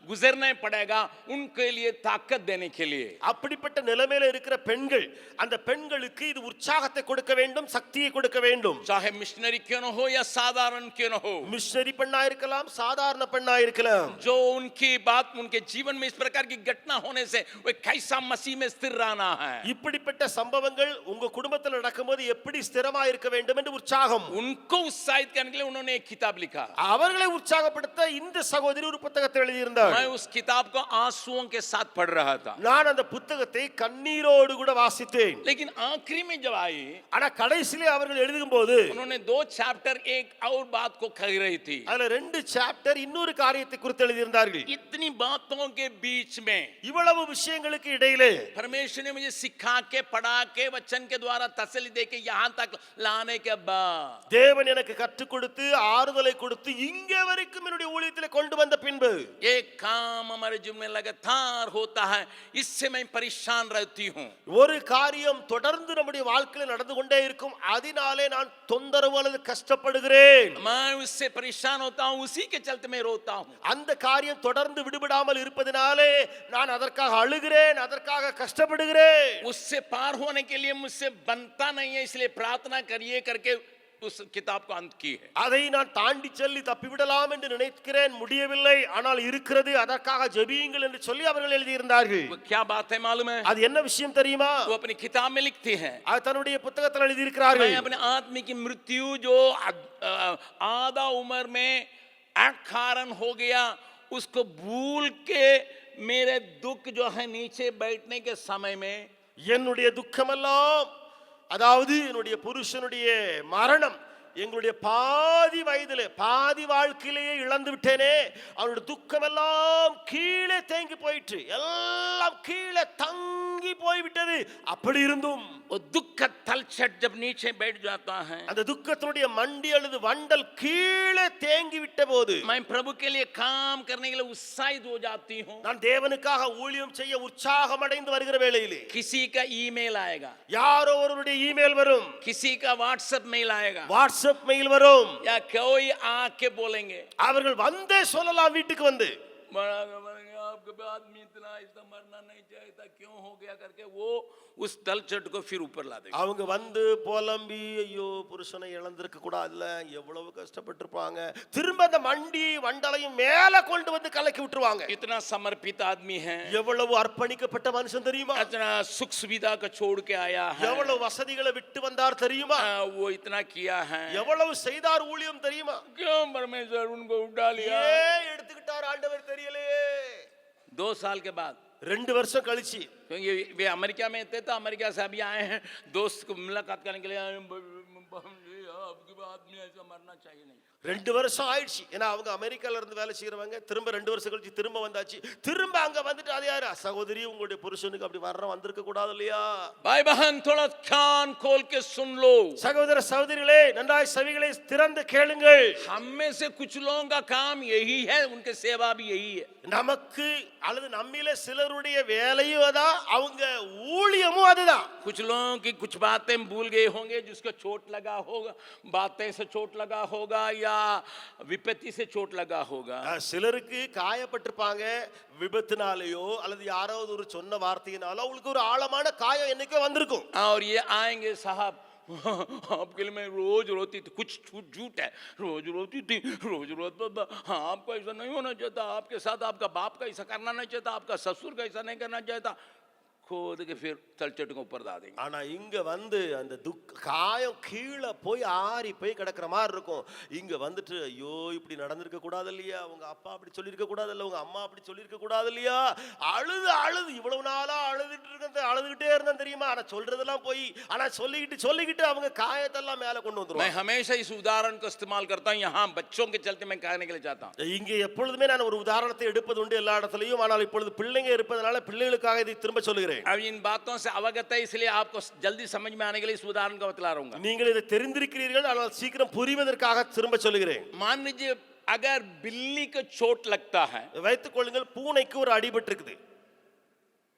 गुजरना पड़ेगा उनके लिए ताकत देने के लिए. அப்படிப்பட்ட நிலைமையில இருக்கிற பெண்கள், அந்த பெண்களுக்கு இது உற்சாகத்தை கொடுக்க வேண்டும், சக்தியை கொடுக்க வேண்டும். चाहे मिशनरी क्यों न हो या साधारण क्यों न हो, மிஷனரி பெண்ணா இருக்கலாம், சாதாரண பெண்ணா இருக்கலாம், जो उनकी बात उनके जीवन में इस प्रकार की घटना होने से वे कैसा मसीह में स्थिर रहना है, இப்படிப்பட்ட சம்பவங்கள் உங்க குடும்பத்தில் நடக்கும்போது எப்படி ஸ்திரமா இருக்க வேண்டும் என்று உற்சாகம், उनको उत्साहित करने के लिए उन्होंने एक किताब लिखा. அவர்களை உற்சாகப்படுத்த இந்த சகோதரி ஒரு புத்தகத்தை எழுதியிருந்தார். मैं उस किताब को आंसुओं के साथ पढ़ रहा था. நான் அந்த புத்தகத்தை கண்ணீரோடு கூட வாசித்தேன். लेकिन आखिरी में जब आई, ஆனா கடைசி வயசுல அவர்கள் எழுதும் போது उन्होंने 2 चैप्टर एक और बात को कह रही थी। அதுல 2 சாப்டர் இன்னொரு காரியத்தை குறித்து எழுதியிருந்தார்கள். इतनी बातों के बीच में இவ்வளவு விஷயங்களுக்கு இடையிலே परमेश्वर ने मुझे सिखा के पढ़ा के वचन के द्वारा तसल्ली दे के यहाँ तक लाने के बाद தேவன் எனக்கு கற்றுக் கொடுத்து ஆறுதலை கொடுத்து இங்கே வரைக்கும் என்னுடைய ஊழியத்திலே கொண்டு வந்த பின்பு एक काम हमारे जीवन में लगातार होता है, इससे मैं परेशान रहती हूँ। ஒரு காரியம் தொடர்ந்து நம்முடைய வாழ்க்கையில் நடந்து கொண்டே இருக்கும், அதனாலே நான் தொந்தரவு அல்லது கஷ்டப்படுகிறேன். मैं उससे परेशान होता हूँ, उसी के चलते मैं रोता हूँ। அந்த காரியம் தொடர்ந்து விடுபடாமல் இருப்பதனாலே நான் அதற்காக அழுகிறேன், அதற்காக கஷ்டப்படுகிறேன். उससे पार होने के लिए मुझसे बनता नहीं है, इसलिए प्रार्थना करिए करके उस किताब को अंत की है। அதை நான் தாண்டி செல்லி தப்பிவிடலாம் என்று நினைக்கிறேன், முடியவில்லை. ஆனால் இருக்கிறது, அதற்காக ஜெபியுங்கள் என்று சொல்லி அவர்கள் எழுதியிருந்தார்கள். वो क्या बात है मालूम है? அது என்ன விஷயம் தெரியுமா? वो अपनी किताब में लिखती है। அது தன்னுடைய புத்தகத்தில் எழுதியிருக்கிறார்கள். मैं अपने आदमी की मृत्यु जो आधा उम्र में अकारण हो गया, उसको भूल के मेरे दुख जो है नीचे बैठने के समय में என்னுடைய துக்கமெல்லாம், அதாவது என்னுடைய புருஷனுடைய மரணம் எங்களுடைய பாதி வயதிலே பாதி வாழ்க்கையிலேயே இழந்து விட்டேனே, அவருடைய துக்கமெல்லாம் கீழே தேங்கி போயிற்று, எல்லாம் கீழே தங்கி போய்விட்டது. அப்படி இருந்தும் वो दुख का तलछट जब नीचे बैठ जाता है, அந்த துக்கத்தினுடைய மண்டி அல்லது வண்டல் கீழே தேங்கி விட்ட போது मैं प्रभु के लिए काम करने के लिए उत्साहित हो जाती हूँ। நான் தேவனுக்காக ஊழியம் செய்ய உற்சாகம் அடைந்து வருகிற வேளையிலே किसी का ईमेल आएगा, யாரோ ஒருவருடைய இமெயில் வரும், किसी का व्हाट्सएप मेल आएगा, வாட்ஸ்அப் மெயில் வரும், या कोई आके बोलेंगे, அவர்கள் வந்தே சொல்லலாம் வீட்டுக்கு வந்து, आपके आदमी इतना ऐसा मरना नहीं चाहिए था, क्यों हो गया करके वो उस तलछट को फिर ऊपर ला देगा। அவங்க வந்து புலம்பி ஐயோ புருஷனை இழந்திருக்க கூடாதுல, எவ்வளவு கஷ்டப்பட்டிருப்பாங்க, திரும்ப அந்த மண்டி வண்டலையும் மேல கொண்டு வந்து கலக்கி விட்டுருவாங்க. इतना समर्पित आदमी है, எவ்வளவு அர்ப்பணிக்கப்பட்ட மனுஷன் தெரியுமா? इतना सुख सुविधा को छोड़ के आया है, எவ்வளவு வசதிகளை விட்டு வந்தார் தெரியுமா? वो इतना किया है, எவ்வளவு செய்தார் ஊழியம் தெரியுமா? क्यों परमेश्वर उनको उठा लिया? ஏன் எடுத்துக்கிட்டார் ஆண்டவர் தெரியலையே. 2 साल के बाद, 2 வருஷம் கழிச்சு, क्योंकि वे अमेरिका में थे तो अमेरिका से अभी आए हैं, दोस्त को मुलाकात करने के लिए आए हैं, आपके आदमी ऐसा मरना चाहिए नहीं। 2 வருஷம் ஆயிடுச்சு. ஏன்னா அவங்க அமெரிக்கால இருந்து வேலை செய்யறவங்க, திரும்ப 2 வருஷம் கழிச்சு திரும்ப வந்தாச்சு. திரும்ப அங்க வந்துட்டு அது யாரு? சகோதரி, உங்களுடைய புருஷனுக்கு அப்படி வர்ற வந்திருக்க கூடாது இல்லையா? भाई बहन थोड़ा कान खोल के सुन लो, சகோதர சகோதரிகளே, நன்றாய் செவிகளை திறந்து கேளுங்கள். हम में से कुछ लोगों का काम यही है, उनके सेवा भी यही है। நமக்கு அல்லது நம்மிலே சிலருடைய வேலையும் அதான், அவங்க ஊழியமும் அதுதான். कुछ लोगों की कुछ बातें भूल गए होंगे, जिसको चोट लगा होगा, बातें से चोट लगा होगा या विपत्ति से चोट लगा होगा। சிலருக்கு காயப்பட்டிருப்பாங்க, விபத்தினாலேயோ அல்லது யாராவது ஒரு சொன்ன வார்த்தையினாலோ அவங்களுக்கு ஒரு ஆழமான காயம் என்னைக்கோ வந்திருக்கும். और ये आएंगे, साहब आपके लिए मैं रोज रोती थी, कुछ झूठ है, रोज रोती थी, रोज रोता, हाँ आपको ऐसा नहीं होना चाहता, आपके साथ आपका बाप का ऐसा करना नहीं चाहता, आपका ससुर का ऐसा नहीं करना चाहता, खोद के फिर तलछट को ऊपर दा देंगे। ஆனா இங்க வந்து அந்த காயம் கீழே போய் ஆறி போய் கிடக்கிற மாதிரி இருக்கும். இங்க வந்துட்டு ஐயோ இப்படி நடந்திருக்க கூடாது இல்லையா, உங்க அப்பா அப்படி சொல்லியிருக்க கூடாது இல்ல, உங்க அம்மா அப்படி சொல்லியிருக்க கூடாது இல்லையா, அழுது அழுது இவ்வளவு நாளா அழுதுகிட்டே இருந்தேன் தெரியுமா, ஆனா சொல்றதெல்லாம் போய், ஆனா சொல்லிக்கிட்டு அவங்க காயத்தெல்லாம் மேல கொண்டு मैं வந்துருவாங்க. हमेशा इस उदाहरण को इस्तेमाल करता हूँ, यहाँ बच्चों के चलते मैं कहने के लिए चाहता हूँ। இங்க எப்பொழுதுமே நான் ஒரு உதாரணத்தை எடுப்பது உண்டு எல்லா இடத்துலயும், ஆனால் இப்பொழுது பிள்ளைங்க இருப்பதனால பிள்ளைகளுக்காக இதை திரும்ப சொல்லுகிறேன். अब इन बातों से अवगत है, इसलिए आपको जल्दी समझ में आने के लिए इस उदाहरण का बतला रहा हूँ। நீங்கள் இதை தெரிந்திருக்கிறீர்கள், ஆனால் சீக்கிரம் புரிவதற்காக திரும்ப சொல்லுகிறேன். मान लीजिए अगर बिल्ली को चोट लगता है, வைத்துக் கொள்ளுங்கள், பூனைக்கு ஒரு அடிபட்டு இருக்குது.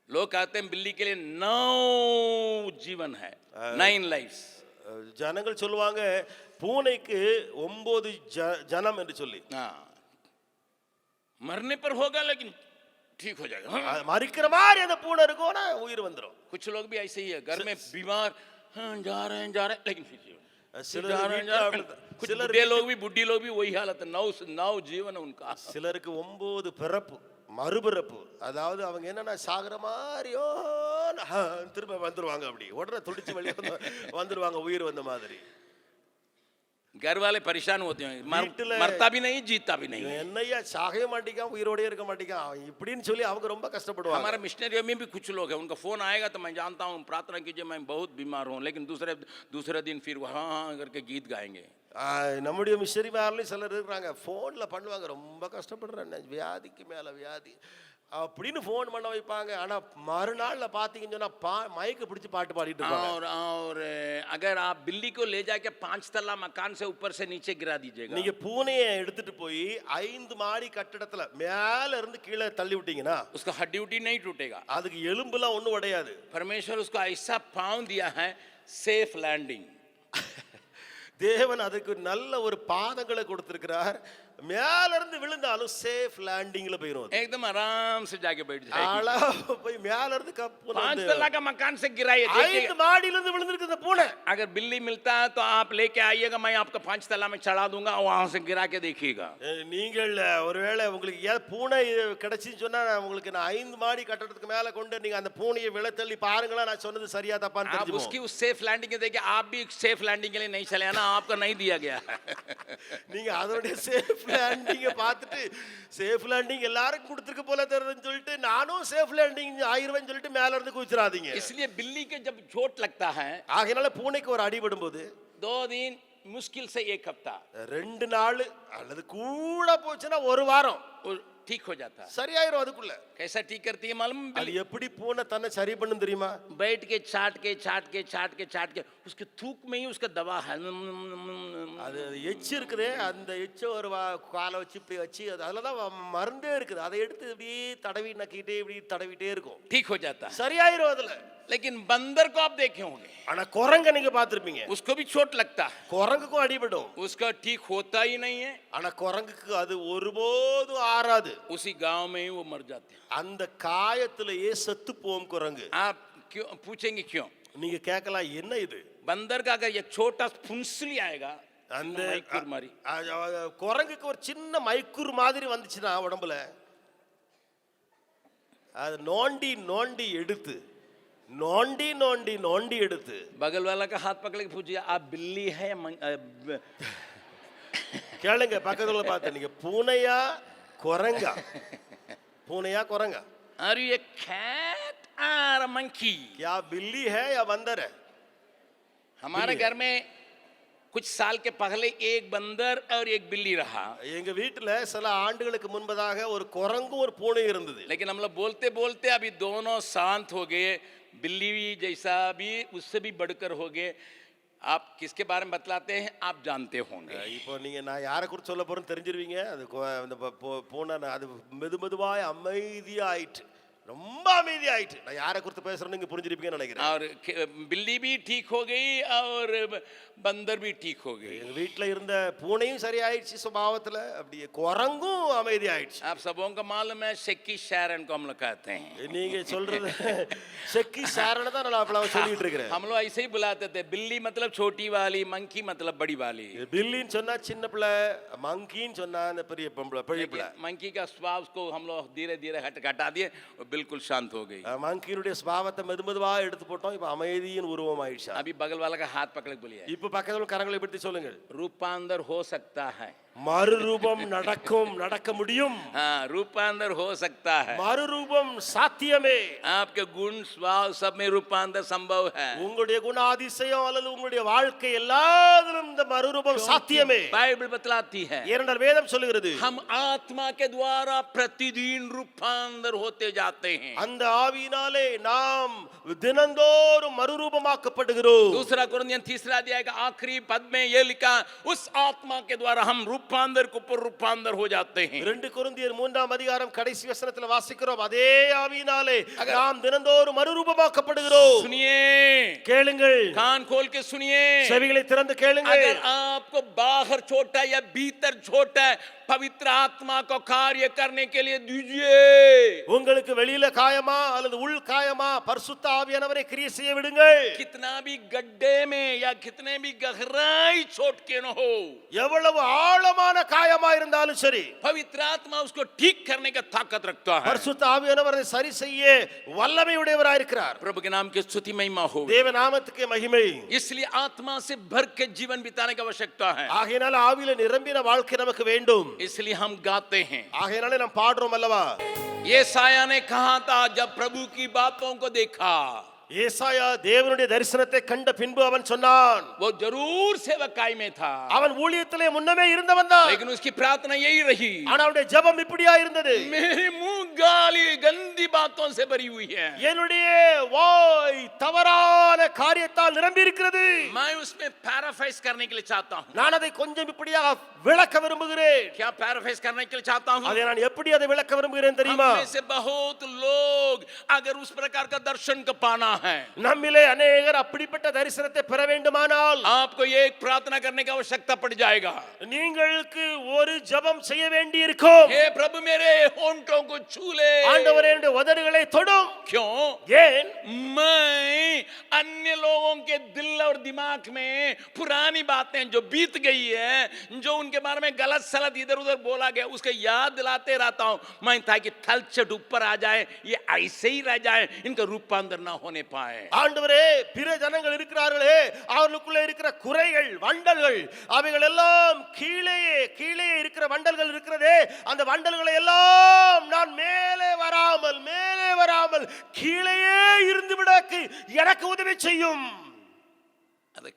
लोग कहते हैं बिल्ली के लिए 9 जीवन है, 9 लाइफ्स। ஜனங்கள் சொல்லுவாங்க பூனைக்கு 9 ஜனம் என்று சொல்லி. हाँ, मरने पर होगा लेकिन ठीक हो जाएगा। மறிக்கிற மாதிரி அந்த பூனை இருக்கும், ஆனா உயிர் வந்துரும். कुछ लोग भी ऐसे ही है, घर में बीमार, हाँ, जा रहे हैं लेकिन फिर कुछ बुढ़े लोग भी वही हालत है, 9 जीवन है उनका। சிலருக்கு 9 பிறப்பு, மறுபிறப்பு, அதாவது அவங்க என்னன்னா சாகர மாதிரியோ திரும்ப வந்துருவாங்க, அப்படி உடனே துடிச்சு வெளியே வந்துருவாங்க, உயிர் வந்த மாதிரி. घर वाले परेशान होते हैं, வீட்டுல- मरता भी नहीं जीता भी नहीं। என்னையா சாகவே மாட்டேங்கான் உயிரோடே இருக்க மாட்டேங்கான் இப்படின்னு சொல்லி அவங்க ரொம்ப கஷ்டப்படுவாங்க. हमारा मिशनरी में भी कुछ लोग हैं, उनका फोन आएगा तो मैं जानता हूँ, प्रार्थना कीजिए मैं बहुत बीमार हूँ, लेकिन दूसरे दिन फिर हाँ हाँ करके गीत गाएंगे। நம்முடைய மிஷனரிமார்லயும் சிலர் இருக்கிறாங்க, போன்ல பண்ணுவாங்க, ரொம்ப கஷ்டப்படுறேன், வியாதிக்கு மேல வியாதி அப்படின்னு போன் பண்ண வைப்பாங்க. ஆனா மறுநாள்ல பாத்தீங்கன்னு சொன்னா மைக்க பிடிச்சு பாட்டு பாடிட்டு இருப்பாங்க. और अगर आप बिल्ली को ले जाके 5 तल्ला मकान से ऊपर से नीचे गिरा दीजिएगा, நீங்க பூனையை எடுத்துட்டு போய் 5 மாடி கட்டடத்துல மேல இருந்து கீழே தள்ளி விட்டீங்கன்னா उसका हड्डी उड्डी नहीं टूटेगा। அதுக்கு எலும்புலாம் ஒண்ணும் உடையாது. परमेश्वर उसको ऐसा पाँव दिया है, सेफ लैंडिंग। தேவன் அதுக்கு நல்ல ஒரு பாதங்களை கொடுத்திருக்கிறார், மேல இருந்து விழுந்தாலும் சேஃப் லேண்டிங்ல போயிரும், एकदम आराम से जाके बैठ जाएगी। ஆளா போய் மேல இருந்து கப்பு 5 तल्ला का मकान से गिराइए, 5 மாடியில இருந்து விழுந்திருக்கு இந்த பூனை. अगर बिल्ली मिलता है तो आप लेके आइएगा, मैं आपको 5 तल्ला में चढ़ा दूंगा, वहां से गिरा के देखिएगा। நீங்கள் ஒருவேளை உங்களுக்கு பூனை கிடைச்சின்னு சொன்னா உங்களுக்கு நான் 5 மாடி கட்டடத்துக்கு மேல கொண்டு நீங்க அந்த பூனையை விழ தள்ளி பாருங்களா, நான் சொன்னது சரியா தப்பான்னு आप தெரிஞ்சுக்கோ. उसकी उस सेफ लैंडिंग के देखिए, आप भी सेफ लैंडिंग के लिए नहीं चले ना, आपको नहीं दिया गया। நீங்க அதோட சேஃப் லேண்டிங்க பார்த்துட்டு சேஃப் லேண்டிங் எல்லாருக்கும் கொடுத்துருக்கு போல தெரியுதுன்னு சொல்லிட்டு நானும் சேஃப் லேண்டிங் ஆயிருவேன்னு சொல்லிட்டு மேல இருந்து குதிச்சிராதீங்க. इसलिए बिल्ली के जब चोट लगता है, ஆகையால பூனைக்கு ஒரு அடிபடும் போது 2 दिन मुश्किल से 1 हफ्ता 2 நாள் அல்லது கூட போச்சுன்னா 1 வாரம் वो ठीक हो जाता है। சரியாயிரும். அதுக்குள்ள कैसा ठीक करती है मालूम? அது எப்படி பூனை தன்னை சரி பண்ணும் தெரியுமா? बैठ के चाट के उसके थूक में ही उसका दवा है। அது எச்சு இருக்குதே, அந்த எச்ச ஒரு காலை வச்சு இப்படி வச்சு அதுலதான் மருந்தே இருக்குது, அதை எடுத்து இப்படி தடவி நக்கிட்டே இப்படி தடவிட்டே இருக்கும், ठीक हो जाता है। சரியாயிரும் அதுல. लेकिन बंदर को आप देखे होंगे, ஆனா குரங்க நீங்க பார்த்திருப்பீங்க, उसको भी चोट लगता है, குரங்குக்கும் அடிபடும், उसका ठीक होता ही नहीं है, ஆனா குரங்குக்கு அது ஒருபோதும் ஆறாது, उसी गांव में ही वो मर जाते हैं। அந்த காயத்திலேயே செத்து போகும் குரங்கு. आप क्यों पूछेंगे क्यों? நீங்க கேட்கலாம் என்ன இது? बंदर का अगर एक छोटा फुंसली आएगा, அந்த மைக்கூர் மாதிரி, குரங்குக்கு ஒரு சின்ன மைக்கூர் மாதிரி வந்துச்சுன்னா உடம்புல அது நோண்டி நோண்டி எடுத்து बगल वाला का हाथ पकड़ के पूछिए, आप बिल्ली है या கேளுங்க, பக்கத்துல பார்த்து நீங்க பூனையா குரங்கா, பூனையா குரங்கா, आर यू ए कैट और मंकी? क्या बिल्ली है या बंदर है? हमारे घर में कुछ साल के पहले एक बंदर और एक बिल्ली रहा, எங்க வீட்டுல சில ஆண்டுகளுக்கு முன்பதாக ஒரு குரங்கும் ஒரு பூனையும் இருந்தது. लेकिन हम लोग बोलते बोलते अभी दोनों शांत हो गए, बिल्ली भी जैसा भी उससे भी बढ़कर हो गए। आप किसके बारे में बतलाते हैं, आप जानते होंगे। இப்போ நீங்க நான் யாரை குறித்து சொல்ல போறேன்னு தெரிஞ்சிருவீங்க. அது அந்த பூனை அது மெதுவாய் அமைதியாயிட்டு, ரொம்ப அமைதியாயிட்டு. நான் யாரை குறித்து பேசுறேன்னு நீங்க புரிஞ்சிருப்பீங்கன்னு நினைக்கிறேன். और बिल्ली भी ठीक हो गई और बंदर भी ठीक हो गई। எங்க வீட்ல இருந்த பூனையும் சரியாயிடுச்சு சுபாவத்துல, அப்படியே குரங்கும் அமைதியாயிடுச்சு. आप सबों को मालूम है, शेकी शैरन को हम लोग कहते हैं। நீங்க சொல்றது செக்கி சாரணை தான் நான் அப்பள சொல்லிட்டு இருக்கிறேன். हम लोग ऐसे ही बुलाते थे, बिल्ली मतलब छोटी वाली, मंकी मतलब बड़ी वाली। பில்லின்னு சொன்னா சின்ன பிள்ளை, மங்கின்னு சொன்னா அந்த பெரிய பிள்ளை, பெரிய பிள்ளை. मंकी का स्वभाव को हम लोग धीरे धीरे हटा दिए, बिल्कुल शांत हो गई। மங்கினுடைய சுபாவத்தை மெதுவா எடுத்து போட்டோம், இப்ப அமைதியின் உருவம் ஆயிடுச்சு. अभी बगल वाला का हाथ पकड़ के बोलिए, இப்ப பக்கத்துல கரங்களை பற்றி சொல்லுங்கள். रूपांतर हो सकता है, மறுரூபம் நடக்க முடியும். हाँ, रूपांतर हो सकता है, மறுரூபம் சாத்தியமே. आपके गुण स्वभाव सब में रूपांतर संभव है। உங்களுடைய குணாதிசயம் அல்லது உங்களுடைய வாழ்க்கை எல்லாத்திலும் இந்த மறுரூபம் சாத்தியமே. बाइबल बतलाती है, ஏனென்றால் வேதம் சொல்லுகிறது, हम आत्मा के द्वारा प्रतिदिन रूपांतर होते जाते हैं। அந்த ஆவியினாலே நாம் தினந்தோறும் மறுரூபமாக்கப்படுகிறோம். दूसरा कुरिन्थियन 3 अध्याय का आखिरी पद में ये लिखा, उस आत्मा के द्वारा हम रूपांतर को ऊपर रूपांतर हो जाते हैं। 2 கொரிந்தியர் 3 அதிகாரம் கடைசி வசனத்துல வாசிக்கிறோம், அதே ஆவியினாலே நாம் தினந்தோறும் மறுரூபமாக்கப்படுகிறோம். सुनिए, கேளுங்கள், कान खोल के सुनिए, செவிகளை திறந்து கேளுங்கள். अगर आपको बाहर छोटा या भीतर छोटा है, पवित्र आत्मा को कार्य करने के लिए दीजिए। உங்களுக்கு வெளியில காயமா அல்லது உள் காயமா பரிசுத்த ஆவியானவரை கிரியை செய்ய விடுங்கள். कितना भी गड्ढे में या कितने भी गहराई चोट के न हो, எவ்வளவு ஆழமான காயமா இருந்தாலும் சரி, पवित्र आत्मा उसको ठीक करने का ताकत रखता है। பரிசுத்த ஆவியானவர் அதை சரி செய்ய வல்லமை உடையவராய் இருக்கிறார். प्रभु के नाम की स्तुति महिमा हो। தேவ நாமத்துக்கு மகிமை. इसलिए आत्मा से भर के जीवन बिताने की आवश्यकता है। ஆகையால ஆவியில நிரம்பின வாழ்க்கை நமக்கு வேண்டும். इसलिए हम गाते हैं। ஆகையால நாம் பாடுறோம் அல்லவா. येसाया ने कहा था जब प्रभु की बातों को देखा, ஏசாயா தேவனுடைய தரிசனத்தை கண்ட பின்பு அவன் சொன்னான், वो जरूर सेवकाई में था, அவன் ஊழியத்திலே முன்னமே இருந்தவன் தான். लेकिन उसकी प्रार्थना यही रही, ஆனா அவனுடைய ஜெபம் இப்படியா இருந்தது, मेरी मुंह गाली गंदी बातों से भरी हुई है, என்னுடைய வாய் தவறான காரியத்தால் நிரம்பி இருக்கிறது. मैं उसमें पैराफ्रेज करने के लिए चाहता हूं। நான் அதை கொஞ்சம் இப்படியா விளக்க விரும்புகிறேன். क्या पैराफ्रेज करने के लिए चाहता हूं? அதை நான் எப்படி அதை விளக்க விரும்புகிறேன் தெரியுமா? हम में से बहुत लोग अगर उस प्रकार का दर्शन को पाना है, நம்மிலே अनेகர் அப்படிப்பட்ட தரிசனத்தை பெற வேண்டுமானால் आपको ये एक प्रार्थना करने की आवश्यकता पड़ जाएगा। நீங்களுக்கு ஒரு ஜெபம் செய்ய வேண்டி இருக்கும். हे प्रभु मेरे होंठों को छू ले। ஆண்டவரே என்னுடைய உதடுகளை தொடும். क्यों? ஏன்? मैं अन्य लोगों के दिल और दिमाग में पुरानी बातें जो बीत गई है, जो उनके बारे में गलत सलत इधर उधर बोला गया, उसको याद दिलाते रहता हूं मैं, ताकि थलचट ऊपर आ जाए, ये ऐसे ही रह जाए, इनका रूपांतर ना होने पाए। ஆண்டவரே பிற ஜனங்கள் இருக்கிறார்களே, அவர்களுக்குள்ள இருக்கிற குறைகள் வண்டல்கள் அவைகள் எல்லாம் கீழே கீழே இருக்கிற வண்டல்கள் இருக்கிறதே, அந்த வண்டல்களை எல்லாம் நான் மேலே வராமல் கீழேயே இருந்து விட எனக்கு உதவி செய்யும். அதை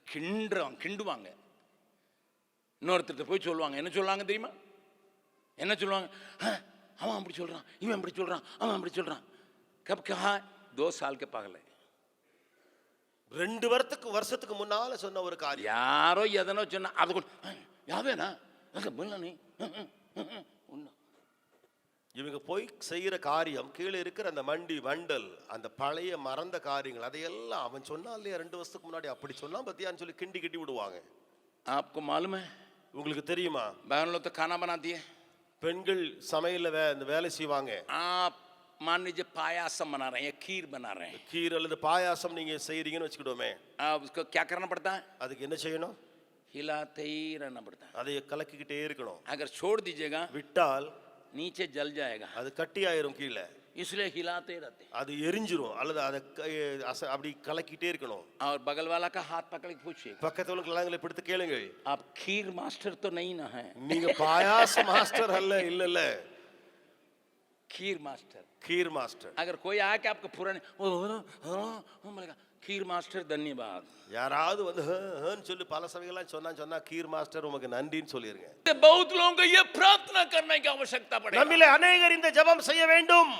கிண்டுவாங்க. இன்னொருத்தர் போய் சொல்லுவாங்க. என்ன சொல்லுவாங்க தெரியுமா? என்ன சொல்லுவாங்க? அவன் அப்படி சொல்றான், இவன் அப்படி சொல்றான், அவன் அப்படி சொல்றான். கப் கஹா 2 साल के पहले 2 வருஷத்துக்கு முன்னால சொன்ன ஒரு காரியம். யாரோ எதனோ சொன்னா அது யாவேனா நீ இவங்க போய் செய்யற காரியம் கீழே இருக்கிற அந்த மண்டி வண்டல் அந்த பழைய மறந்த காரியங்கள் அதையெல்லாம் அவன் சொன்னா இல்லையா 2 வருஷத்துக்கு முன்னாடி அப்படி சொன்னா பத்தியான்னு சொல்லி கிண்டி விடுவாங்க. आपको मालूम है? உங்களுக்கு தெரியுமா? बहन लोग तो खाना बनाती है, பெண்கள் சமையல்ல அந்த வேலை செய்வாங்க. आप मान लीजिए पायासम बना रहे हैं, खीर बना रहे हैं, கீர் அல்லது பாயாசம் நீங்க செய்றீங்கன்னு வெச்சுக்கிடுவோமே, आप उसको क्या करना पड़ता है? அதுக்கு என்ன செய்யணும்? हिलाते ही रहना पड़ता है। அதை கலக்கிக்கிட்டே இருக்கணும். अगर छोड़ दीजिएगा விட்டால் नीचे जल जाएगा, அது கட்டி ஆயிரும் கீழே. इसलिए हिलाते रहते हैं। அது எரிஞ்சிரும் அல்லது அதை அப்படி கலக்கிட்டே இருக்கணும். और बगल वाला का हाथ पकड़ के पूछिए, பக்கத்துல உள்ள கலங்களை பிடித்து கேளுங்கள், आप खीर मास्टर तो नहीं ना है? நீங்க பாயாச மாஸ்டர் அல்ல? இல்ல खीर मास्टर। खीर मास्टर। अगर कोई आके आपको पुराने खीर मास्टर धन्यवाद, யாராவது வந்து ஹன்னு சொல்லி பல சமயங்களா சொன்னா खीर मास्टर உமக்கு நன்றின்னு சொல்லிருங்க. बहुत लोगों को ये प्रार्थना करने की आवश्यकता पड़ेगी। நம்மிலே अनेகர் இந்த ஜெபம் செய்ய வேண்டும்.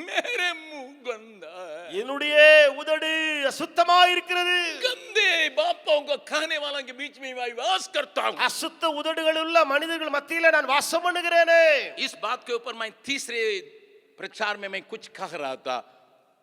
मेरे मुंह गंदा है, என்னுடைய உதடு அசுத்தமா இருக்கிறது, गंदे बातों को खाने वालों के बीच में मैं वास करता हूं, அசுத்த உதடுகள் உள்ள மனிதர்கள் மத்தியிலே நான் வாசம் பண்ணுகிறேனே. इस बात के ऊपर मैं तीसरे प्रचार में मैं कुछ कह रहा था।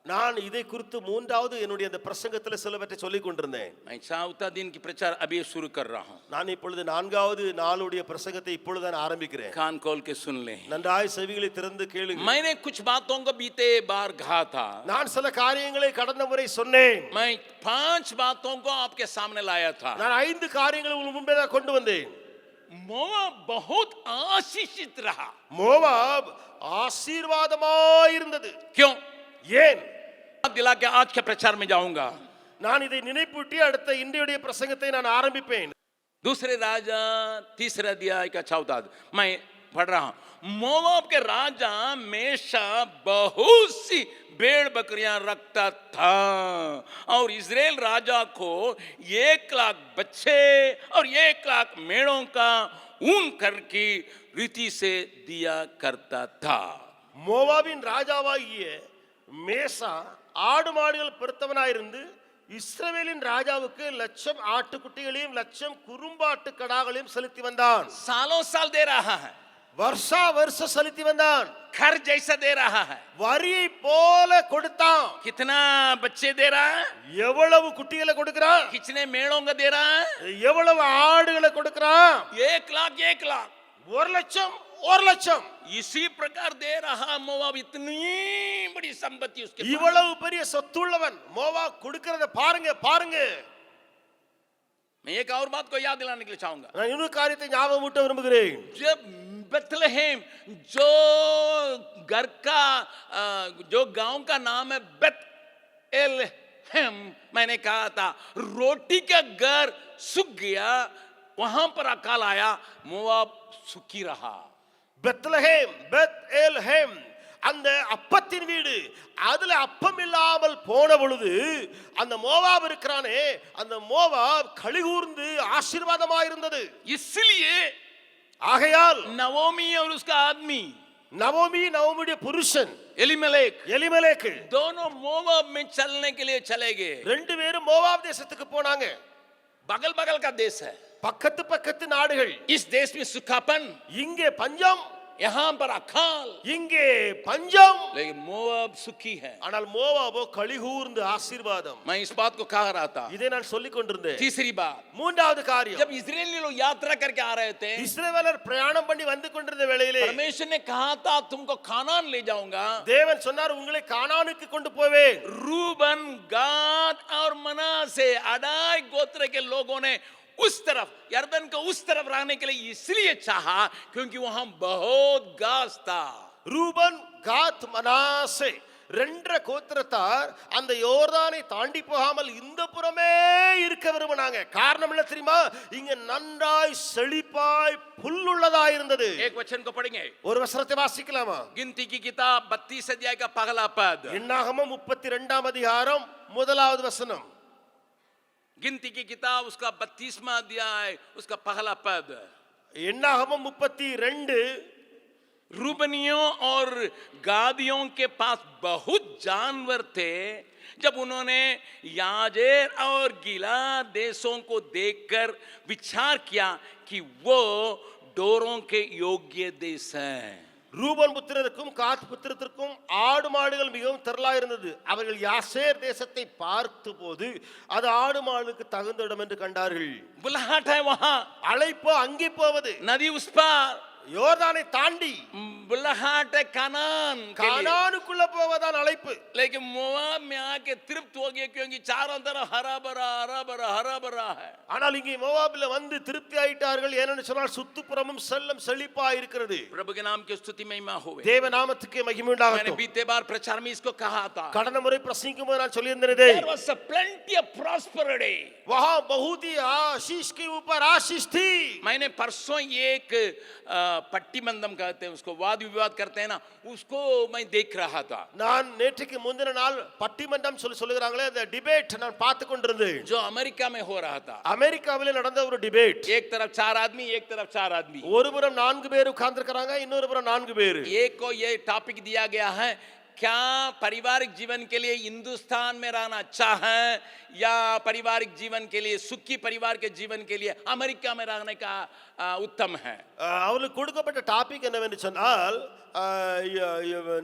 நான் இதை குறித்து மூன்றாவது என்னுடைய அந்த பிரசங்கத்துல சிலவற்றை சொல்லிக் கொண்டிருந்தேன். मैं चौथा दिन की प्रचार अभी शुरू कर रहा हूं। நான் இப்பொழுது நான்காவது நாளுடைய பிரசங்கத்தை இப்பொழுது நான் ஆரம்பிக்கிறேன். कान खोल के सुन ले, நன்றாய் செவிகளை திறந்து கேளுங்க. मैंने कुछ बातों को बीते बार कहा था, நான் சில காரியங்களை கடந்த முறை சொன்னேன். मैं 5 बातों को आपके सामने लाया था। நான் 5 காரியங்களை உங்களுக்கு முன்பே தான் கொண்டு வந்தேன். मोआब बहुत आशीषित रहा। மோவாப் ஆசீர்வாதமாய் இருந்தது. क्यों? ஏன்? दिला के आज के प्रचार में जाऊंगा। நான் இதை நினைப்பூட்டி அடுத்த இன்றைய பிரசங்கத்தை நான் ஆரம்பிப்பேன். दूसरे राजा 3 अध्याय का 14 मैं पढ़ रहा हूं। मोआब के राजा मेशा बहुत सी भेड़ बकरियां रखता था और इजराइल राजा को 1 लाख बच्चे और 1 लाख मेढ़ों का ऊन करके रीति से दिया करता था। மோவாபின் ராஜாவாகிய மேசா ஆடு மாடுகள் பெருத்தவனாயிருந்து இஸ்ரவேலின் ராஜாவுக்கு 1,00,000 ஆட்டுக்குட்டிகளையும் 1,00,000 குறும்பாட்டு கடாக்களையும் செலுத்தி வந்தான். सालों साल दे रहा है, வருஷா வருஷம் செலுத்தி வந்தான். कर जैसा दे रहा है, வரியை போல கொடுத்தான். कितना बच्चे दे रहा है, எவ்வளவு குட்டிகளை கொடுக்கிறான், कितने मेढ़ों का दे रहा है, எவ்வளவு ஆடுகளை கொடுக்கிறான். 1 लाख 1 लाख 1,00,000 इसी प्रकार दे रहा मोआब इतनी बड़ी संपत्ति उसके पास। இவ்வளவு பெரிய சொத்துள்ளவன் மோவாப் கொடுக்கிறத பாருங்க பாருங்க. मैं एक और बात को याद दिलाने के लिए चाहूंगा। நான் இன்னொரு காரியத்தை ஞாபகம் ஊட்ட விரும்புகிறேன். जब बेथलेहेम जो घर का जो गांव का नाम है बेथलेहेम, मैंने कहा था रोटी का घर सूख गया, वहां पर अकाल आया, मोआब सुखी रहा। பெத்லஹேம் அந்த அப்பத்தின் வீடு, அதுல அப்பம் இல்லாமல் போன பொழுது அந்த மோவாப் இருக்கிறானே, அந்த மோவாப் களிகூர்ந்து ஆசீர்வாதமாக இருந்தது. इसलिए ஆகையால் नवोमी और उसका आदमी நவோமியுடைய புருஷன் एलिमेलेक दोनों मोआब में चलने के लिए चले गए। ரெண்டு பேரும் மோவாப் தேசத்துக்கு போனாங்க. बगल बगल का देश है, பக்கத்து பக்கத்து நாடுகள். इस देश में सुखापन, இங்கே பஞ்சம், यहाँ पर अकाल, இங்கே பஞ்சம், लेकिन मोआब सुखी है। ஆனால் மோவாபோ களிகூர்ந்து ஆசீர்வாதம். मैं इस बात को कह रहा था। இதை நான் சொல்லிக் கொண்டிருந்தேன். तीसरी बात, மூன்றாவது காரியம், जब इजरायली लोग यात्रा करके आ रहे थे, இஸ்ரவேலர் பிரயாணம் பண்ணி வந்து கொண்டிருந்த வேளையிலே परमेश्वर ने कहा था तुमको कानान ले जाऊंगा। தேவன் சொன்னார் உங்களை கானானுக்கு கொண்டு போவேன். रूबन, गाद और मनासे अढ़ाई गोत्र के लोगों ने उस तरफ यरदन को उस तरफ रहने के लिए इसलिए चाहा क्योंकि वहां बहुत घास था। ரூபன், காத், மனாசே ரெண்டரை கோத்திரத்தார் அந்த யோர்தானை தாண்டி போகாமல் இந்த புறமே இருக்க விரும்பினாங்க. காரணம் என்ன தெரியுமா? இங்க நன்றாய் செழிப்பாய் புல்லுள்ளதாய் இருந்தது. एक वचन को पढ़ेंगे, ஒரு வசனத்தை வாசிக்கலாமா? गिनती की किताब 32 अध्याय का पहला पद। என்னாகமம் 32ஆம் அதிகாரம் முதலாவது வசனம். गिनती की किताब उसका 32वां अध्याय उसका पहला पद। என்னாகமம் 32. रूबनियों और गादियों के पास बहुत जानवर थे। जब उन्होंने याजेर और गिला देशों को देखकर विचार किया कि वो डोरों के योग्य देश हैं। ரூபன் புத்திரருக்கும் காத் புத்திரத்திற்கும் ஆடு மாடுகள் மிகவும் திரளா இருந்தது. அவர்கள் யாசேர் தேசத்தை பார்த்த போது அது ஆடு மாடுக்கு தகுந்த இடம் என்று கண்டார்கள். बुलाहट है वहां, அழைப்பு அங்கே போவது, नदी उस पार, யோர்தானை தாண்டி बुलाहट है कानान के लिए। கானானுக்குள்ள போவதான் அழைப்பு. लेकिन मोआब में आके तृप्त हो गए क्योंकि चारों तरफ हरा भरा है। ஆனால் இங்கே மோவாபில வந்து திருப்தி ஆயிட்டார்கள். ஏனென்று சொன்னால் சுத்துப்புறமும் செல்லம் செழிப்பா இருக்கிறது. प्रभु के नाम की स्तुति महिमा होवे। தேவ நாமத்துக்கு மகிமை मैंने உண்டாகட்டும். बीते बार प्रचार में इसको कहा था, கடந்த முறை பிரசங்கிக்கும் போது நான் சொல்லியிருந்தேன், there was a plenty of prosperity। वहां बहुत ही आशीष के ऊपर आशीष थी. मैंने परसों एक पट्टीबंधम कहते हैं उसको, वाद विवाद करते हैं ना, उसको मैं देख रहा था। நான் நேற்றுக்கு முந்தின நாள் பட்டிமன்றம் சொல்லுகிறாங்களே அந்த டிபேட் நான் பார்த்து கொண்டிருந்தேன். जो अमेरिका में हो रहा था, அமெரிக்காவிலே நடந்த ஒரு டிபேட். एक तरफ 4 आदमी, एक तरफ 4 आदमी। ஒருபுறம் 4 பேர் உட்கார்ந்திருக்காங்க, இன்னொரு புறம் 4 பேர். एक को ये टॉपिक दिया गया है, क्या पारिवारिक जीवन के लिए हिंदुस्तान में रहना अच्छा है या पारिवारिक जीवन के लिए, सुखी परिवार के जीवन के लिए अमेरिका में रहने का उत्तम है। அவங்களுக்கு கொடுக்கப்பட்ட டாபிக் என்னவென்று சொன்னால்,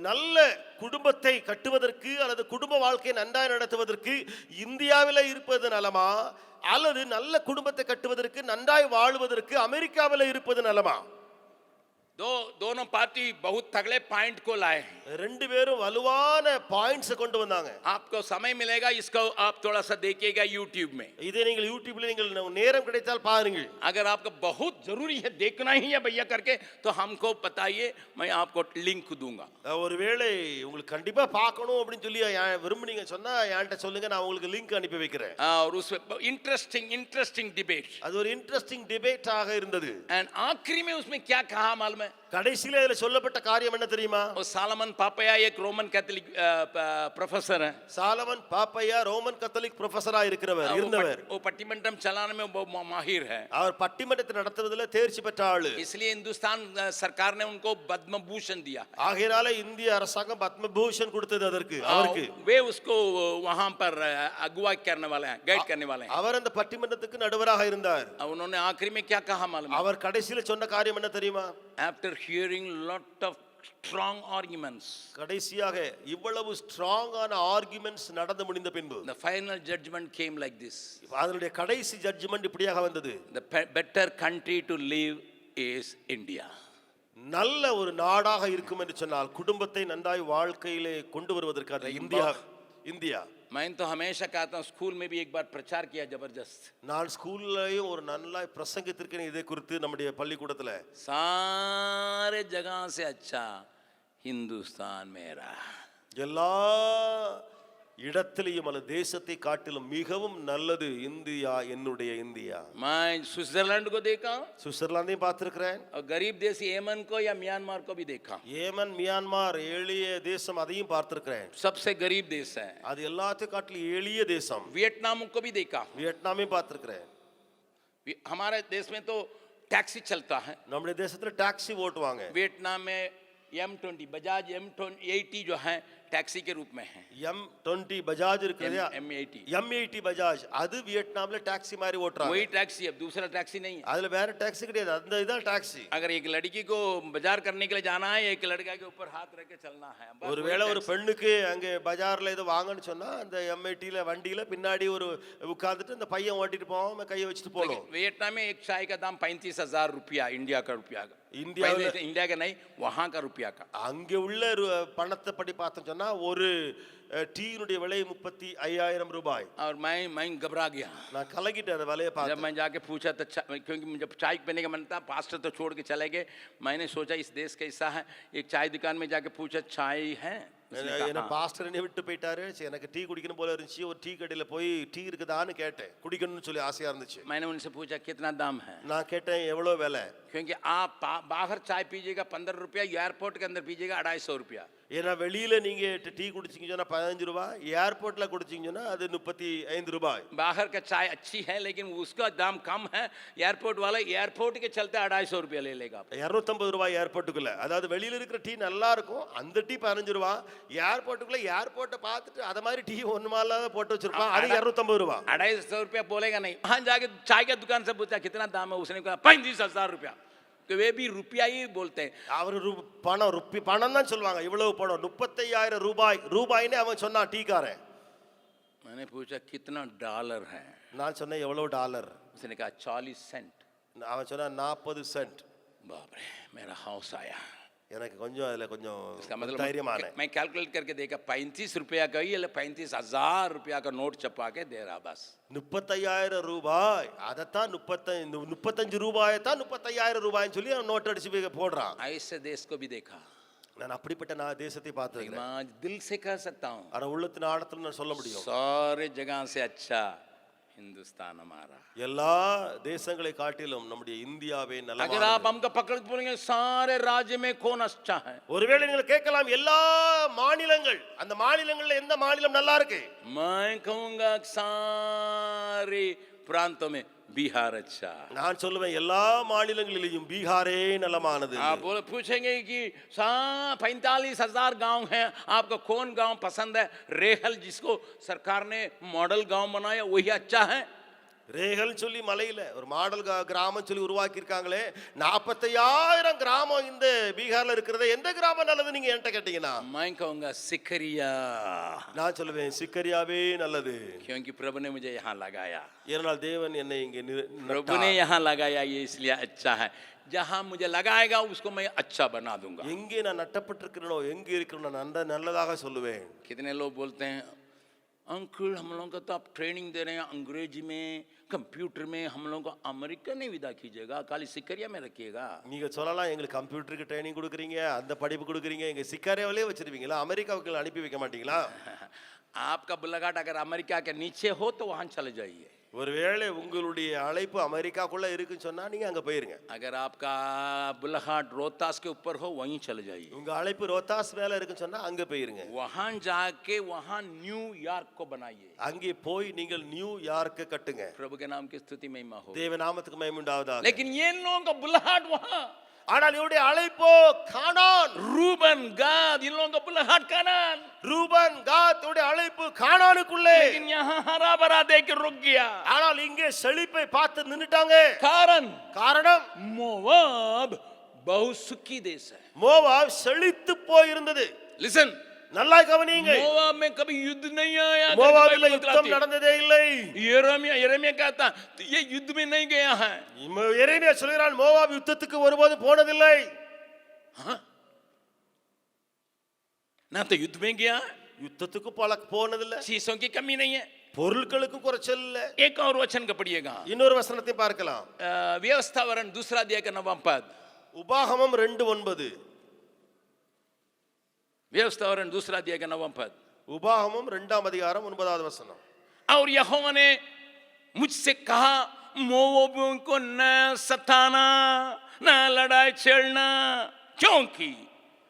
நல்ல குடும்பத்தை கட்டுவதற்கு அல்லது குடும்ப வாழ்க்கையை நன்றாய் நடத்துவதற்கு இந்தியாவிலே இருப்பது நலமா அல்லது நல்ல குடும்பத்தை கட்டுவதற்கு நன்றாய் வாழுவதற்கு அமெரிக்காவிலே இருப்பது நலமா? दोनों पार्टी बहुत तगड़े पॉइंट को लाए हैं। ரெண்டு பேரும் வலுவான பாயிண்ட்ஸ் கொண்டு வந்தாங்க. आपको समय मिलेगा, इसको आप थोड़ा सा देखिएगा यूट्यूब में। இதை நீங்கள் யூடியூப்ல நீங்கள் நேரம் கிடைத்தால் பாருங்கள். अगर आपको बहुत जरूरी है देखना ही है भैया करके तो हमको बताइए, मैं आपको लिंक दूंगा। ஒருவேளை உங்களுக்கு கண்டிப்பா பார்க்கணும் அப்படின்னு சொல்லி விரும்புனீங்க சொன்னா என்கிட்ட சொல்லுங்க, நான் உங்களுக்கு லிங்க் அனுப்பி வைக்கிறேன். और उसमें इंटरेस्टिंग डिबेट, அது ஒரு இன்ட்ரஸ்டிங் டிபேட் ஆக இருந்தது. एंड आखिरी में उसमें क्या कहा मालूम है? கடைசியில இதுல சொல்லப்பட்ட காரியம் என்ன தெரியுமா? वो सालमन पापया एक रोमन कैथोलिक प्रोफेसर है। சாலமன் பாப்பையா ரோமன் கத்தோலிக் ப்ரொஃபஸரா இருந்தவர். वो पट्टीमंडम चलाने में वो माहिर है। அவர் பட்டிமன்றத்தை நடத்துவதில் தேர்ச்சி பெற்ற ஆளு. इसलिए हिंदुस्तान सरकार ने उनको पद्म भूषण दिया। ஆகையால இந்திய அரசாங்கம் பத்ம பூஷன் கொடுத்தது அதற்கு அவருக்கு. वे उसको वहां पर अगुवाई करने वाले हैं, गाइड करने वाले हैं। அவர் அந்த பட்டிமன்றத்துக்கு நடுவராக இருந்தார். उन्होंने आखिरी में क्या कहा मालूम है? அவர் கடைசியில சொன்ன காரியம் என்ன தெரியுமா? After hearing lot of strong arguments, கடைசியாக இவ்வளவு ஸ்ட்ராங்கான ஆர்குமெண்ட்ஸ் நடந்து முடிந்த பின்பு the final judgment came like this. அதனுடைய கடைசி ஜட்ஜ்மென்ட் இப்படியாக வந்தது. The better country to live is India. நல்ல ஒரு நாடாக இருக்கும் என்று சொன்னால் குடும்பத்தை நன்றாய் வாழ்க்கையிலே கொண்டு வருவதற்காக இந்தியா मैं तो हमेशा कहता हूँ स्कूल में भी एक बार प्रचार किया जबरदस्त. நான் ஸ்கூல்லயும் ஒரு நல்ல பிரசங்கித்திருக்கேன் இதை குறித்து நம்முடைய பள்ளிக்கூடத்துல. सारे जगह से अच्छा हिंदुस्तान मेरा. எல்லா இடத்திலேயும் அல்ல தேசத்தை காட்டிலும் மிகவும் நல்லது இந்தியா, என்னுடைய இந்தியா. मैं स्विट्जरलैंड को देखा சுவிட்சர்லாந்தையும் பார்த்திருக்கிறேன். और गरीब देश येमन को या म्यांमार को भी देखा. ஏமன், மியான்மார் எளிய தேசம், அதையும் பார்த்திருக்கிறேன். सबसे गरीब देश है. அது எல்லாத்தையும் காட்டிலும் எளிய தேசம். वियतनाम को भी देखा. வியட்நாமையும் பார்த்திருக்கிறேன். हमारे देश में तो टैक्सी चलता है. நம்முடைய தேசத்துல டாக்ஸி ஓட்டுவாங்க. वियतनाम में M20 बजाज M80 जो है टैक्सी के रूप में है. M20 बजाज இருக்குது. M80 M80 बजाज அது வியட்நாம்ல டாக்ஸி மாதிரி ஓட்டுறாங்க. वही टैक्सी है, दूसरा टैक्सी नहीं है. அதுல வேற டாக்ஸி கிடையாது, அந்த இதான் டாக்ஸி. अगर एक लड़की को बाजार करने के लिए जाना है, एक लड़का के ऊपर हाथ रख के चलना है. ஒருவேளை ஒரு பெண்ணுக்கு அங்க பஜார்ல ஏதோ வாங்கன்னு சொன்னா அந்த M80ல வண்டியில பின்னாடி ஒரு உட்கார்ந்துட்டு அந்த பையன் ஓட்டிட்டு போவோம், கையை வச்சுட்டு போறோம். वियतनाम में एक चाय का दाम 35,000 रुपया, इंडिया का रुपया. इंडिया का नहीं, वहां का रुपया का. அங்க உள்ள பணத்தை படி பார்த்தோம் சொன்னா ஒரு டீனுடைய விலை 35,000 ரூபாய். और मैं घबरा गया. நான் கலங்கிட்டேன் அந்த விலையை பார்த்து. जब मैं जाके पूछा तो क्योंकि मुझे चाय पीने का मन था, पास्टर तो छोड़ के चले गए. मैंने सोचा इस देश कैसा है, एक चाय दुकान में जाके पूछा चाय है. என்ன பாஸ்டர் என்னை விட்டு போயிட்டாரு, எனக்கு டீ குடிக்கணும் போல இருந்துச்சு. ஒரு டீ கடையில போய் டீ இருக்குதான்னு கேட்டேன், குடிக்கணும்னு சொல்லி ஆசையா இருந்துச்சு. मैंने उनसे पूछा कितना दाम है. நான் கேட்டேன் எவ்வளவு விலை. क्योंकि आप बाहर चाय पीजिएगा 15 रुपया, एयरपोर्ट के अंदर पीजिएगा 250 रुपया. ஏன்னா வெளியில நீங்க டீ குடிச்சீங்க சொன்னா 15 ரூபாய், ஏர்போர்ட்ல குடிச்சீங்க சொன்னா அது 35 ரூபாய். बाहर का चाय अच्छी है लेकिन उसका दाम कम है. एयरपोर्ट वाला एयरपोर्ट के चलते 250 रुपया ले लेगा. 250 ரூபாய் ஏர்போர்ட்டுக்குள்ள. அதாவது வெளியில இருக்கிற டீ நல்லா இருக்கும், அந்த டீ 15 ரூபாய். ஏர்போர்ட்டுக்குள்ள ஏர்போர்ட்டை பார்த்துட்டு அத மாதிரி டீ ஒண்ணுமால போட்டு வச்சிருப்பான், அது 250 ரூபாய். 250 रुपया बोलेगा नहीं. वहां जाके चाय की दुकान से पूछा कितना दाम है, उसने कहा 35,000 रुपया. कि वे भी रुपया ही बोलते हैं. அவரு பணம் தான் சொல்வாங்க. இவ்வளவு பணம் 35,000 ரூபாய். ரூபாய்னு அவன் சொன்னான் டீக்காரன். मैंने पूछा कितना डॉलर है. நான் சொன்னேன் எவ்வளவு டாலர். उसने कहा 40 सेंट. அவன் சொன்னா 40 சென்ட். बाप रे, मेरा हाउस आया. எனக்கு கொஞ்சம் அதுல கொஞ்சம் इसका मतलब தைரியமான. मैं कैलकुलेट करके देखा 35 रुपया का ही, 35,000 रुपया का नोट छपा के दे रहा बस. 35,000 ரூபாய். அதத்தான் 35 ரூபாயை தான் 35,000 ரூபாய்னு சொல்லி அவன் நோட் அடிச்சு போடுறான். ऐसे देश को भी देखा. நான் அப்படிப்பட்ட தேசத்தை பார்த்திருக்கிறேன். मैं दिल से कह सकता हूँ ஆனா உள்ளத்தின் ஆழத்துல நான் சொல்ல முடியும், सारे जगह से अच्छा हिंदुस्तान हमारा. எல்லா தேசங்களை காட்டிலும் நம்முடைய இந்தியாவே अगर நல்லது. आप हमको पकड़ के बोलेंगे सारे राज्य में कौन अच्छा है, ஒருவேளை நீங்கள் கேட்கலாம் எல்லா மாநிலங்கள், அந்த மாநிலங்கள்ல எந்த மாநிலம் நல்லா இருக்கு? मैं कहूंगा सारे प्रांतों में बिहार अच्छा. நான் சொல்லுவேன் எல்லா மாநிலங்களிலும் பீகாரே நலமானது. आप पूछेंगे कि 45,000 गांव हैं, आपको कौन गांव पसंद है? रेहल, जिसको सरकार ने मॉडल गांव बनाया, वही अच्छा है. ரேகல் சொல்லி மலையில ஒரு மாடல் கிராமம் சொல்லி உருவாக்கி இருக்காங்களே, 45,000 கிராமம் இந்த பீகார்ல இருக்கிறது, எந்த கிராமம் நல்லது நீங்க என்கிட்ட கேட்டீங்கன்னா मैं कहूंगा सिकरिया. நான் சொல்லுவேன் சிக்கரியாவே நல்லது. क्योंकि प्रभु ने मुझे यहाँ लगाया. ஏனால் தேவன் என்னை இங்கே प्रभु ने यहाँ लगाया, ये इसलिए अच्छा है. जहाँ मुझे लगाएगा उसको मैं अच्छा बना दूंगा. எங்கே நான் நட்டப்பட்டிருக்கிறேனோ, எங்கே இருக்கிறேனோ நான் நல்லதாக சொல்லுவேன். कितने लोग बोलते हैं अंकल हम लोगों को तो आप ट्रेनिंग दे रहे हैं अंग्रेजी में, कंप्यूटर में, हम लोगों को अमेरिका नहीं विदा कीजिएगा, खाली सिकरिया में रखिएगा. நீங்க சொல்லலாம் எங்களுக்கு கம்ப்யூட்டருக்கு ட்ரைனிங் கொடுக்குறீங்க, அந்த படிப்பு கொடுக்குறீங்க, எங்க சிக்காரியாவிலே வச்சிருவீங்களா, அமெரிக்காவுக்கு அனுப்பி வைக்க மாட்டீங்களா? आपका बुलाघाट अगर अमेरिका के नीचे हो तो वहां चले जाइए. ஒருவேளை உங்களுடைய அழைப்பு அமெரிக்காக்குள்ள இருக்குன்னு சொன்னா நீங்க அங்க போயிருங்க. अगर आपका बुलाघाट रोहतास के ऊपर हो वहीं चले जाइए. உங்க அழைப்பு ரோத்தாஸ் மேல இருக்குன்னு சொன்னா அங்க போயிருங்க. वहां जाके वहां न्यूयॉर्क को बनाइए. அங்கே போய் நீங்கள் நியூயார்க்க கட்டுங்க. प्रभु के नाम की स्तुति महिमा हो. தேவ நாமத்துக்கு மகிமை உண்டாவதாக. लेकिन ये लोगों का बुलाघाट वहां, ஆனால் இவருடைய அழைப்போ கானான். रूबन, गाद, इन लोगों का बुलाघाट कानान. ரூபன், காத் உடைய அழைப்பு கானானுக்குள்ளே. लेकिन यहाँ हरा भरा देख के रुक गया. ஆனால் இங்கே செழிப்பை பார்த்து நின்னுட்டாங்க. காரணம் मोवाब बहुत सुखी देश है. மோவாப் செழித்து போயிருந்தது. लिसन, நல்லா கவனியுங்கள். मोवाब में कभी युद्ध नहीं आया करके மோவாபில் बाइबल யுத்தம் बतलाती है। நடந்ததே இல்லை. यिर्मयाह कहता ये युद्ध में नहीं गया है। எரேமியா சொல்கிறான் மோவாப் யுத்தத்துக்கு ஒருபோது போனதில்லை. हाँ? ना तो युद्ध में गया, யுத்தத்துக்கு போனதில்லை. चीजों की कमी नहीं है। பொருட்களுக்கும் குறைச்சல் இல்லை. एक और वचन का पढ़िएगा, இன்னொரு வசனத்தை பார்க்கலாம். व्यवस्थावरण दूसरा अध्याय का 9वां पद। உபாகமம் 2:9. व्यवस्थावरण दूसरा अध्याय का 9वां पद। உபாகமம் 2ஆம் அதிகாரம் 9வது வசனம். और यहोवा ने मुझसे कहा मोआबियों को न सताना न लड़ाई छेड़ना, क्योंकि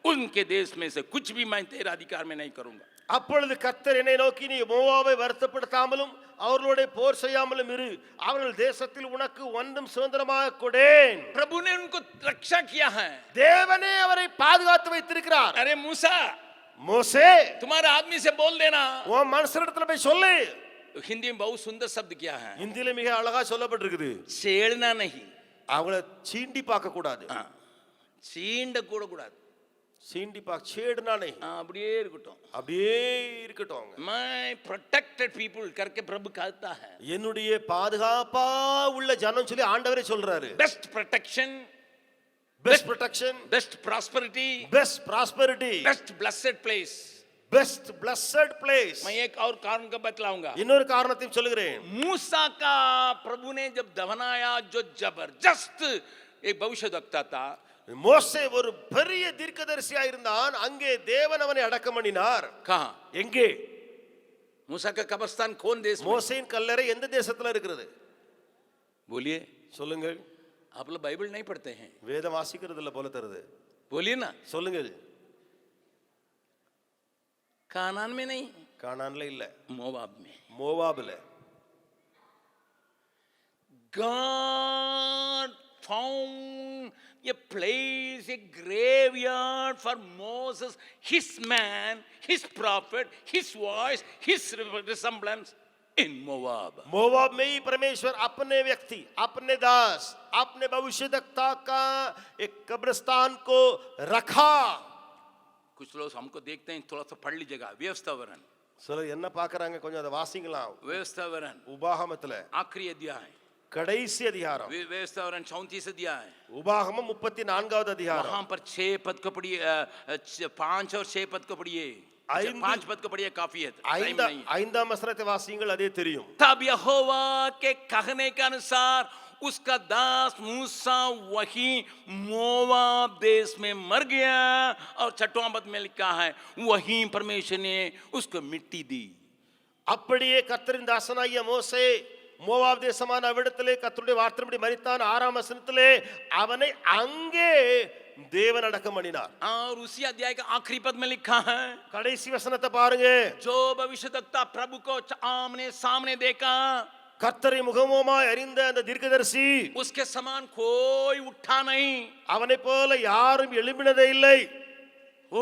उनके देश में से कुछ भी मैं तेरे अधिकार में नहीं करूंगा। அப்பொழுது கர்த்தர் என்னை நோக்கி நீ மோவாபை வருத்தப்படுத்தாமலும் அவர்களோட போர் செய்யாமலும் இரு, அவர்கள் தேசத்தில் உனக்கு ஒன்றும் சுதந்திரமாக கொடேன். प्रभु ने उनको रक्षा किया है। தேவனே அவரை பாதுகாத்து வைத்திருக்கிறார். अरे मूसा, மோசே तुम्हारे आदमी से बोल देना। உன் மனுஷனிடத்துல போய் சொல்லு. हिंदी में बहुत सुंदर शब्द क्या है, இந்தியில மிக அழகா சொல்லப்பட்டிருக்குது. छेड़ना नहीं, அவங்கள சீண்டி பார்க்க கூடாது. சீண்ட கூட கூடாது, சீண்டி பார்க்க छेड़ना नहीं, அப்படியே இருக்கட்டும், அப்படியே இருக்கட்டும். அவங்க मैं प्रोटेक्टेड पीपल करके प्रभु कहता है। என்னுடைய பாதுகாப்பா உள்ள ஜனம் சொல்லி ஆண்டவரே சொல்றாரு. Best protection, best protection, best prosperity, best prosperity, best blessed place. Best blessed place. मैं एक और कारण का बतलाऊंगा। இன்னொரு காரணத்தையும் சொல்லுகிறேன். मूसा का प्रभु ने जब दफनाया, जो जबरदस्त एक भविष्यवक्ता था, மோசே ஒரு பெரிய தீர்க்கதரிசியா இருந்தான். அங்கே தேவன் அவனை அடக்கம் பண்ணினார். कहा எங்கே? मूसा का कब्रिस्तान कौन देश में? மோசேயின் கல்லறை எந்த தேசத்துல இருக்கிறது? बोलिए, சொல்லுங்கள். आप लोग बाइबल नहीं पढ़ते हैं, வேதம் வாசிக்கிறது இல்ல போல தருது. बोलिए ना। சொல்லுங்கள். कानान में नहीं, கானான்ல இல்ல, मोवाब में। மோவாபில. God found a place, a graveyard for Moses, his man, his prophet, his voice, his resemblance in Moab. Moab में ही परमेश्वर अपने व्यक्ति, अपने दास, अपने भविष्यवक्ता का एक कब्रिस्तान को रखा. कुछ लोग हमको देखते हैं, थोड़ा सा पढ़ लीजिएगा व्यवस्थावरण। சிலர் என்ன பார்க்கறாங்க, கொஞ்சம் அதை வாசிக்கலாம். व्यवस्थावरण உபாகமத்துல आखिरी अध्याय, கடைசி அதிகாரம். व्यवस्थावरण 34 अध्याय, உபாகமம் 34வது அதிகாரம். वहां पर 6 पद को पढ़िए, 5 और 6 पद को पढ़िए, 5 पद को पढ़िए, काफी है, टाइम नहीं है। 5ஆம் வசனத்தை வாசியுங்கள், அதே தெரியும். तब यहोवा के कहने के अनुसार उसका दास मूसा वही मोवाब देश में मर गया, और 6वां पद में लिखा है वहीं परमेश्वर ने उसको मिट्टी दी। அப்படியே கர்த்தரின் தாசனாகிய மோசே மோவாப் தேசமான அவ்விடத்திலே கர்த்தருடைய வார்த்தையின்படி மரித்தான். 6ஆம் வசனத்திலே அவனை அங்கே தேவன் அடக்கம் பண்ணினார். और उसी अध्याय का आखिरी पद में लिखा है, கடைசி வசனத்தை பாருங்க. जो भविष्यवक्ता प्रभु को आमने सामने देखा, கர்த்தரை முகமுகமாய் அறிந்த அந்த தீர்க்கதரிசி, उसके समान कोई उठा नहीं, அவனை போல யாரும் எழும்பினதே இல்லை. ओ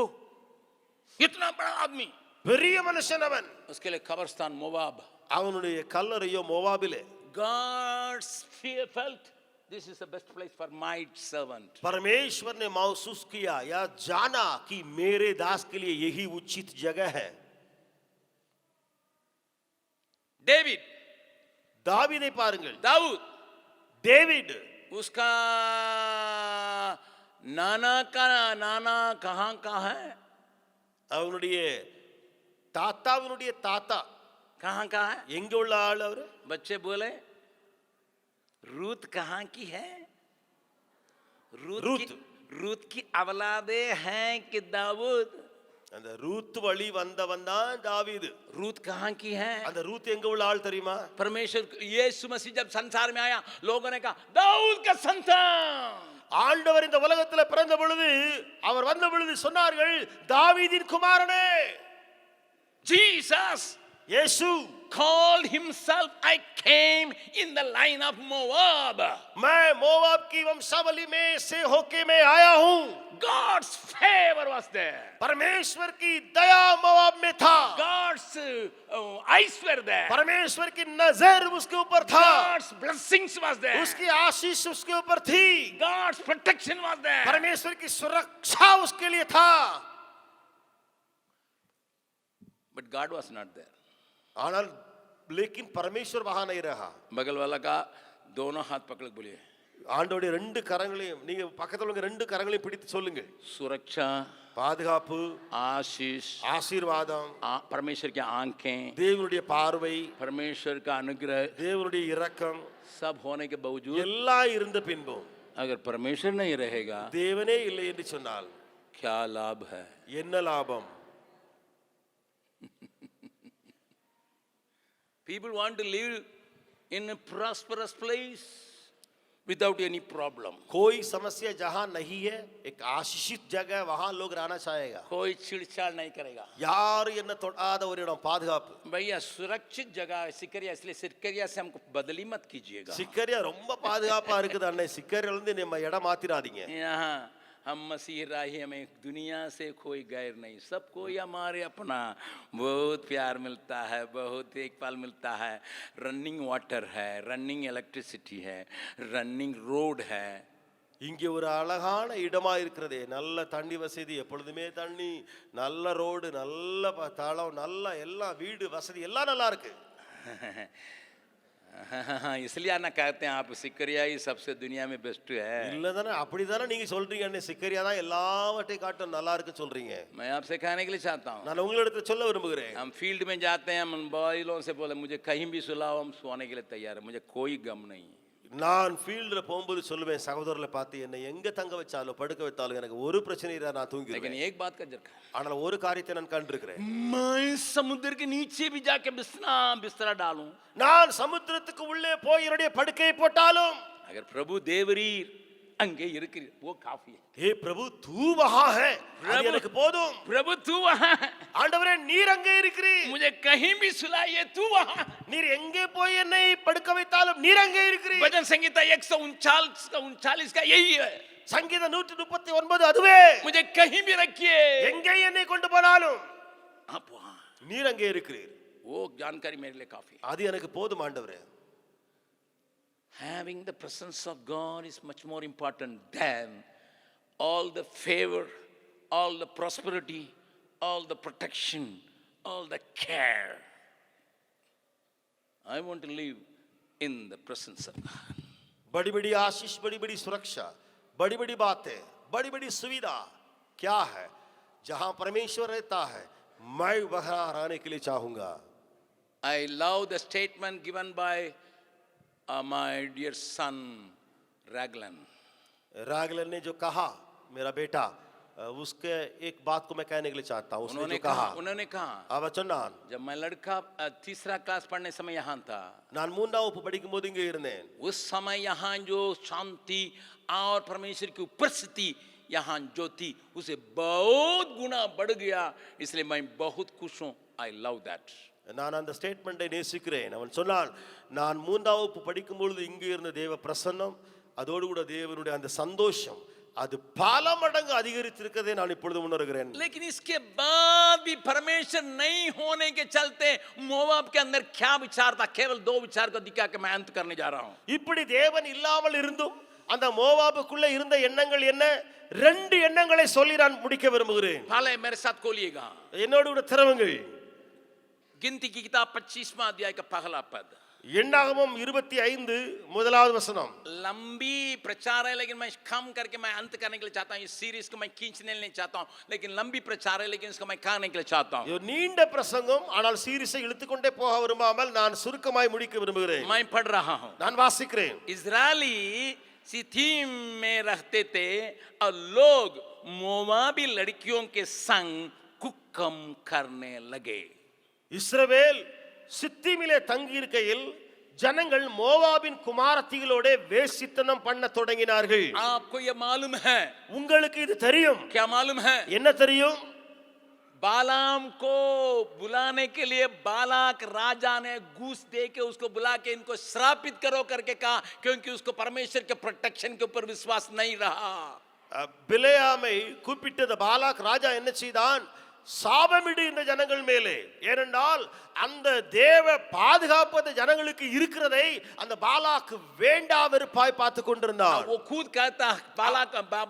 इतना बड़ा आदमी, பெரிய மனுஷன் அவன். उसके लिए कब्रिस्तान मोवाब। அவனுடைய கல்லறையோ மோவாபிலே. God felt this is the best place for my servant. परमेश्वर ने महसूस किया या जाना कि मेरे दास के लिए यही उचित जगह है. डेविड, தாவீதை பாருங்கள். दाऊद, டேவிட், उसका नाना कहाँ का है? அவனுடைய தாத்தாவினுடைய தாத்தா कहाँ का है? எங்க உள்ள ஆள் அவரு? बच्चे बोले रूत कहाँ की है? रूत की औलादे हैं कि दाऊद? அந்த ரூத் வழி வந்தவன் தான் தாவீது. रूत कहाँ की है? அந்த ரூத் எங்க உள்ள ஆள் தெரியுமா? परमेश्वर यीशु मसीह जब संसार में आया, लोगों ने कहा दाऊद का संतान। ஆண்டவர் இந்த உலகத்துல பிறந்த பொழுது, அவர் வந்த பொழுது சொன்னார்கள் தாவீதின் குமாரனே. Jesus, இயேசு called himself, I came in the line of Moab. मैं मोवाब की वंशावली में से होके मैं आया हूं. God's favor was there. परमेश्वर की दया मोवाब में था. God's eyes were there. परमेश्वर की नजर उसके ऊपर था. God's blessings was there. उसकी आशीष उसके ऊपर थी. God's protection was there. परमेश्वर की सुरक्षा उसके लिए था. But God was not there. ஆனால் लेकिन परमेश्वर वहां नहीं रहा. बगल वाला का दोनों हाथ पकड़ के बोलिए, ஆண்டவருடைய ரெண்டு கரங்களையும் நீங்க பக்கத்துல உள்ள ரெண்டு கரங்களையும் பிடித்து சொல்லுங்க. सुरक्षा, பாதுகாப்பு, आशीष, ஆசீர்வாதம், परमेश्वर की आंखें, தேவனுடைய பார்வை, परमेश्वर का अनुग्रह, தேவனுடைய இரக்கம் सब होने के बावजूद எல்லாம் இருந்த பின்பும் अगर परमेश्वर नहीं रहेगा தேவனே இல்லை என்று சொன்னால் क्या लाभ है? என்ன லாபம்? People want to live in a prosperous place without any problem. कोई समस्या जहां नहीं है, एक आशीषित जगह वहां लोग रहना चाहेगा. कोई छेड़छाड़ नहीं करेगा. யார் என்ன தொடாத ஒரு இடம், பாதுகாப்பு. भैया सुरक्षित जगह है सिकरिया, इसलिए सिकरिया से हमको बदली मत कीजिएगा. சிக்கரியா ரொம்ப பாதுகாப்பா இருக்குது அண்ணே. சிக்கரியால இருந்து நம்ம இடம் மாத்திராதீங்க. यहाँ हम मसीह राही, हमें दुनिया से कोई गैर नहीं, सब कोई हमारे अपना. बहुत प्यार मिलता है, बहुत देखभाल मिलता है. रनिंग वाटर है, रनिंग इलेक्ट्रिसिटी है, रनिंग रोड है. இங்கே ஒரு அழகான இடமா இருக்கிறதே, நல்ல தண்ணி வசதி, எப்பொழுதுமே தண்ணி, நல்ல ரோடு, நல்ல தளம், நல்ல எல்லாம் வீடு வசதி எல்லாம் நல்லா இருக்கு. इसलिए आना कहते हैं आप सिकरिया ही सबसे दुनिया में बेस्ट है. இல்லதானே? அப்படிதானே நீங்க சொல்றீங்க அண்ணே. சிக்கரியா தான் எல்லாவற்றை காட்டும் நல்லா இருக்கு சொல்றீங்க. मैं आपसे कहने के लिए चाहता हूँ, நான் உங்களிடத்துல சொல்ல விரும்புகிறேன். हम फील्ड में जाते हैं, हम बॉयलों से बोले मुझे कहीं भी सुलाओ, हम सोने के लिए तैयार है, मुझे कोई गम नहीं. நான் ஃபீல்ட்ல போகும்போது சொல்லுவேன், சகோதரர்களை பார்த்து என்ன எங்க தங்க வச்சாலும் படுக்க வைத்தாலும் எனக்கு ஒரு பிரச்சனை இல்லை, நான் लेकिन தூங்கிடுவேன். एक बात का जरका, ஆனால் ஒரு காரியத்தை நான் கண்டிருக்கிறேன். मैं समुद्र के नीचे भी जाके बिस्तरा डालूं, நான் சமுத்திரத்துக்கு உள்ளே போய் என்னுடைய படுக்கையை போட்டாலும் अगर प्रभु देवरीर अंगे இருக்கிறீர், वो काफी है. हे प्रभु तू वहां है, அது எனக்கு போதும். प्रभु तू वहां है, ஆண்டவரே நீர் அங்கே இருக்கிறீர். मुझे कहीं भी सुलाइए, तू वहां है. நீர் எங்கே போய் என்னை படுக்க வைத்தாலும் நீர் அங்கே இருக்கிறீர். भजन संगीता 139 का यही है, சங்கீதம் 139 அதுவே. मुझे कहीं भी रखिए, எங்கே என்னை கொண்டு போனாலும் आप वहां, நீர் அங்கே இருக்கிறீர். वो जानकारी मेरे लिए काफी है. அது எனக்கு போதும் ஆண்டவரே. Having the presence of God is much more important than all the favor, all the prosperity, all the protection, all the care. I want to live in the presence of God. बड़ी बड़ी आशीष, बड़ी बड़ी सुरक्षा, बड़ी बड़ी बातें, बड़ी बड़ी सुविधा क्या है? जहां परमेश्वर रहता है मैं वहां रहने के लिए चाहूंगा. I love the statement given by my dear son Raglan. रागलन ने जो कहा, मेरा बेटा, उसके एक बात को मैं कहने के लिए चाहता हूँ. उसने जो कहा, उन्होंने कहा, அவ சொன்னான், जब मैं लड़का तीसरा क्लास पढ़ने समय यहाँ था, நான் 3ஆம் வகுப்பு படிக்கும் போது இங்கே இருந்தேன். उस समय यहाँ जो शांति और परमेश्वर की उपस्थिति यहाँ जो थी उसे बहुत गुना बढ़ गया, इसलिए मैं बहुत खुश हूँ. I love that. நான் அந்த ஸ்டேட்மெண்ட்டை நேசிக்கிறேன். அவன் சொன்னான், நான் 3ஆம் வகுப்பு படிக்கும் பொழுது இங்கே இருந்த தேவ பிரசன்னம், அதோடு கூட தேவனுடைய அந்த சந்தோஷம், அது பல மடங்கு அதிகரித்திருக்கிறதை நான் இப்பொழுது உணர்கிறேன். लेकिन इसके बाद भी परमेश्वर नहीं होने के चलते मोवाब के अंदर क्या विचार था, केवल 2 विचार को दिखा के मैं अंत करने जा रहा हूँ. இப்படி தேவன் இல்லாமல் இருந்தும் அந்த மோவாபுக்குள்ள இருந்த எண்ணங்கள் என்ன? 2 எண்ணங்களை சொல்லி நான் முடிக்க விரும்புகிறேன். पहले मेरे साथ खोलिएगा, என்னோடு கூட திறவுங்கள். गिनती की किताब 25वां अध्याय का पहला पद. எண்ணாகமம் 25 முதலாவது வசனம். लंबी प्रचार है, लेकिन मैं कम करके मैं अंत करने के लिए चाहता हूँ. इस सीरीज को मैं खींचने नहीं चाहता हूँ, लेकिन लंबी प्रचार है, लेकिन इसको मैं कहने के लिए चाहता हूँ. இது நீண்ட பிரசங்கம், ஆனால் சீரிஸை இழுத்துக்கொண்டே போக விரும்பாமல் நான் சுருக்கமாய் முடிக்க விரும்புகிறேன். मैं पढ़ रहा हूँ. நான் வாசிக்கிறேன். इजरायली सिथीम में रहते थे और लोग मोवाबी लड़कियों के संग कुकर्म करने लगे. இஸ்ரவேல் சித்தீமிலே தங்கி இருக்கையில் ஜனங்கள் மோவாபின் குமாரத்திகளோட வேசித்தனம் பண்ண தொடங்கினார்கள். आपको ये मालूम है? உங்களுக்கு இது தெரியும்? क्या मालूम है? என்ன தெரியும்? बालाम को बुलाने के लिए बालाक राजा ने घूस दे के उसको बुला के इनको श्रापित करो करके कहा, क्योंकि उसको परमेश्वर के प्रोटेक्शन के ऊपर विश्वास नहीं रहा. பிலேயாமை கூப்பிட்டது பாலாக் ராஜா என்ன செய்தான்? சாபமிடு இந்த ஜனங்கள் மேலே. ஏனென்றால் அந்த தேவ பாதுகாப்பு அந்த ஜனங்களுக்கு இருக்கிறதை அந்த பாலாக்கு வேண்டா வெறுப்பாய் பார்த்து கொண்டிருந்தான். वो खुद कहता है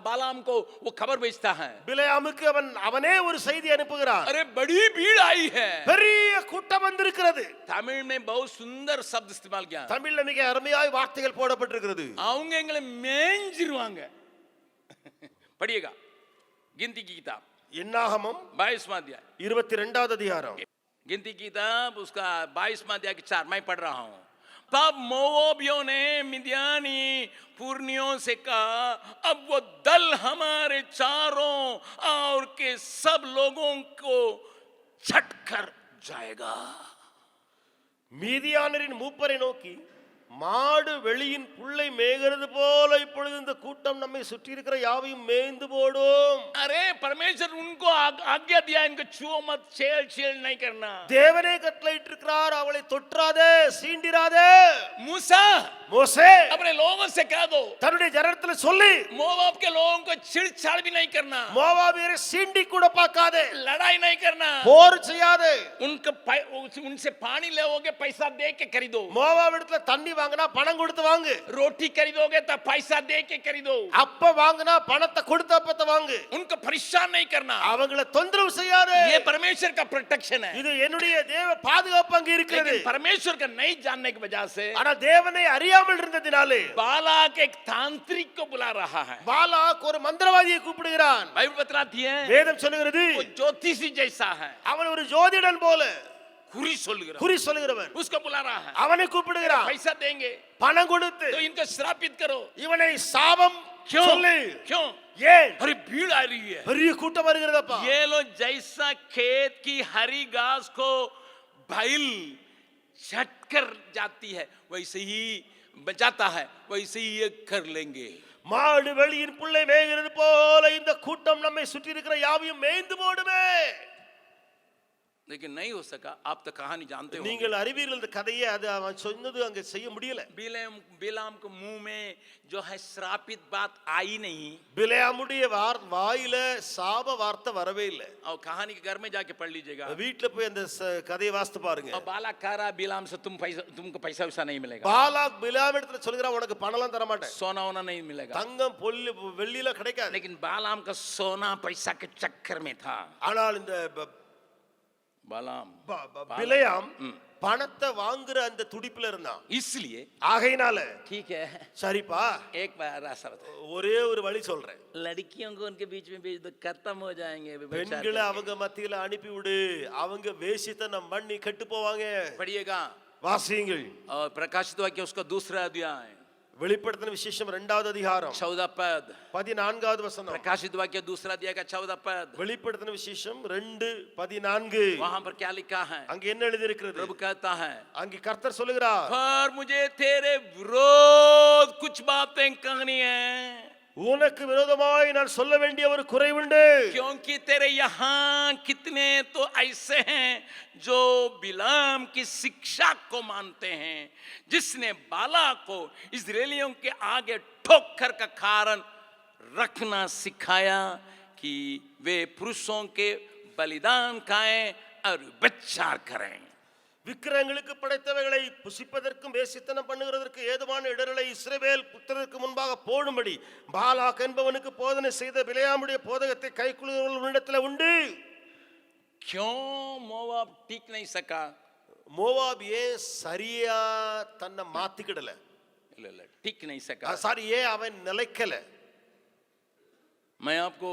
बालाम को वो खबर भेजता है, பிலேயாமுக்கு அவனே ஒரு செய்தி அனுப்புகிறான். अरे बड़ी भीड़ आई है. பெரிய கூட்டம் வந்திருக்கிறது. तमिल में बहुत सुंदर शब्द इस्तेमाल किया. தமிழ்ல மிக அருமையாய் வார்த்தைகள் போடப்பட்டிருக்கிறது. அவங்க எங்களை மேஞ்சிருவாங்க. पढ़िएगा गिनती की किताब என்னாகமம் 22वां अध्याय 22வது அதிகாரம். गिनती की किताब उसका 22वां अध्याय के 4 मैं पढ़ रहा हूं. तब मोआबियों ने मिद्यानी पुरनियों से कहा, अब वो दल हमारे चारों और के सब लोगों को छट कर जाएगा. மீதியானரின் மூப்பரை நோக்கி, மாடு வெளியின் புல்லை மேய்கிறது போல இப்பொழுது இந்த கூட்டம் நம்மை சுற்றி இருக்கிற யாவையும் மேய்ந்து போடும். अरे परमेश्वर उनको आज्ञा दिया, इनको छुओ मत, छेड़ नहीं करना. தேவனே கட்டளையிட்டிருக்கிறார், அவளை தொற்றாதே, சீண்டிராதே. मूसा மோசே अपने लोगों से कह दो, தன்னுடைய ஜனத்துல சொல்லி, मोआब के लोगों को छेड़छाड़ भी नहीं करना, மோவாபியரை சீண்டி கூட பார்க்காதே, लड़ाई नहीं करना, போர் செய்யாதே. उनसे पानी लोगे पैसा दे के खरीदो, மோவாபிடத்துல தண்ணி வாங்கினா பணம் கொடுத்து வாங்கு, रोटी खरीदोगे तो पैसा दे के खरीदो, அப்ப வாங்கினா பணத்தை கொடுத்து அப்பத்தை வாங்கு. उनको परेशान नहीं करना. அவங்கள தொந்தரவு செய்யாதே. ये परमेश्वर का प्रोटेक्शन है. இது என்னுடைய தேவ பாதுகாப்பு அங்க இருக்கிறது. लेकिन परमेश्वर का नहीं जानने की वजह से ஆனா தேவனை அறியாமல் இருந்ததினாலே बालाक एक तांत्रिक को बुला रहा है. பாலாக் ஒரு மந்திரவாதியை கூப்பிடுகிறான். बाइबल बतलाती है வேதம் சொல்லுகிறது वो ज्योतिषी जैसा है, அவன் ஒரு ஜோதிடன் போல, குறி சொல்லுகிறவன், குறி சொல்லுகிறவன். उसको बुला रहा है. அவனை கூப்பிடுகிறான். पैसा देंगे பணம் கொடுத்து तो इनको श्रापित करो. இவனை சாபம் क्यों சொல்லு. क्यों? ஏன்? अरे भीड़ आ रही है. பெரிய கூட்டம் வருகிறதப்பா. ये लोग जैसा खेत की हरी घास को बैल छट कर जाती है वैसे ही बचाता है, वैसे ही ये कर लेंगे. மாடு வெளியின் புல்லை மேய்கிறது போல இந்த கூட்டம் நம்மை சுற்றி இருக்கிற யாவையும் மேய்ந்து போடுமே. लेकिन नहीं हो सका. आप तो कहानी जानते हो. நீங்கள் அறிவீர்கள் இந்த கதையை. அது அவன் சொன்னது அங்க செய்ய முடியல. बिलाम के मुंह में जो है श्रापित बात आई नहीं. பிலேயாமுடைய வாயில சாப வார்த்தை வரவே இல்லை. और कहानी के घर में जाके पढ़ लीजिएगा. வீட்டுல போய் அந்த கதையை வாசித்து பாருங்க. और बालाक कह रहा बिलाम से तुमको पैसा वैसा नहीं मिलेगा. பாலாக் பிலேயாம் இடத்துல சொல்கிறான், उனக்கு பணம்லாம் தர மாட்டேன், सोना वोना नहीं मिलेगा. தங்கம் வெள்ளில கிடைக்காது. लेकिन बालाम का सोना पैसा के चक्कर में था. ஆனால் இந்த बालाम பிலேயாம் பணத்தை வாங்குற அந்த துடிப்புல இருந்தான். इसलिए ஆகையினால ठीक है, சரிப்பா, एक बार रास्ता बता. ஒரே ஒரு வழி சொல்றேன். लड़कियों को उनके बीच में भेज दो, खत्म हो जाएंगे. பெண்களை அவங்க மத்தியில அனுப்பி விடு, அவங்க வேசித்தனம் பண்ணி கெட்டு போவாங்க. पढ़िएगा வாசியுங்கள். और प्रकाशित वाक्य उसका दूसरा अध्याय வெளிப்படுத்தின விசேஷம் 2வது அதிகாரம் 14 पद. 14வது வசனம். प्रकाशित वाक्य दूसरा अध्याय का 14 पद. வெளிப்படுத்தின விசேஷம் 2:14. वहां पर क्या लिखा है? அங்க என்ன எழுதி இருக்கிறது? प्रभु कहता है, அங்க கர்த்தர் சொல்லுகிறார், पर मुझे तेरे विरोध कुछ बातें कहनी है, உனக்கு விரோதமாய் நான் சொல்ல வேண்டிய ஒரு குறை உண்டு. क्योंकि तेरे यहाँ कितने तो ऐसे हैं जो बिलाम की शिक्षा को मानते हैं, जिसने बालाक को इस्राएलियों के आगे ठोकर का कारण रखना सिखाया कि वे पुरुषों के बलिदान खाएं और व्यभिचार करें. விக்கிரகங்களுக்கு படைத்தவைகளை புசிப்பதற்கும் வேசித்தனம் பண்ணுகிறதற்கு ஏதுவான இடரலை இஸ்ரவேல் புத்திரருக்கு முன்பாக போடும்படி பாலாக் என்பவனுக்கு போதனை செய்த பிலேயாமுடைய போதகத்தை கைக்குள்ளுவர்களிடத்தில் உண்டு. क्यों मोआब टिक नहीं सका? மோவாப் ஏன் சரியா தன்னை மாத்திக்கிடல? இல்ல टिक नहीं सका. சாரி, ஏன் அவன் நிலைக்கல? मैं आपको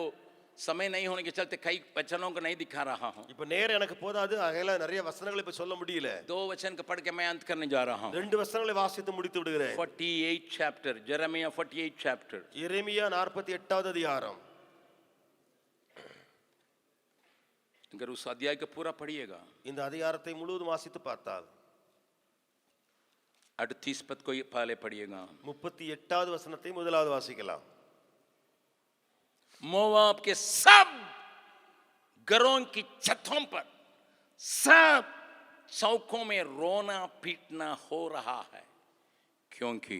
समय नहीं होने के चलते कई वचनों को नहीं दिखा रहा हूं. இப்ப நேரம் எனக்கு போதாது, அதனால நிறைய வசனங்களை இப்ப சொல்ல முடியல. 2 वचन को पढ़ के मैं अंत करने जा रहा हूं. 2 வசனங்களை வாசித்து முடித்து விடுகிறேன். 48 चैप्टर, जेरेमिया 48 चैप्टर. எரேமியா 48வது அதிகாரம். अगर उस अध्याय को पूरा पढ़िएगा, இந்த அதிகாரத்தை முழுவதும் வாசித்து பார்த்தால் 38 पद को पहले पढ़िएगा. 38வது வசனத்தை முதலாவது வாசிக்கலாம். मोआब के सब घरों की छतों पर, सब चौकों में रोना पीटना हो रहा है, क्योंकि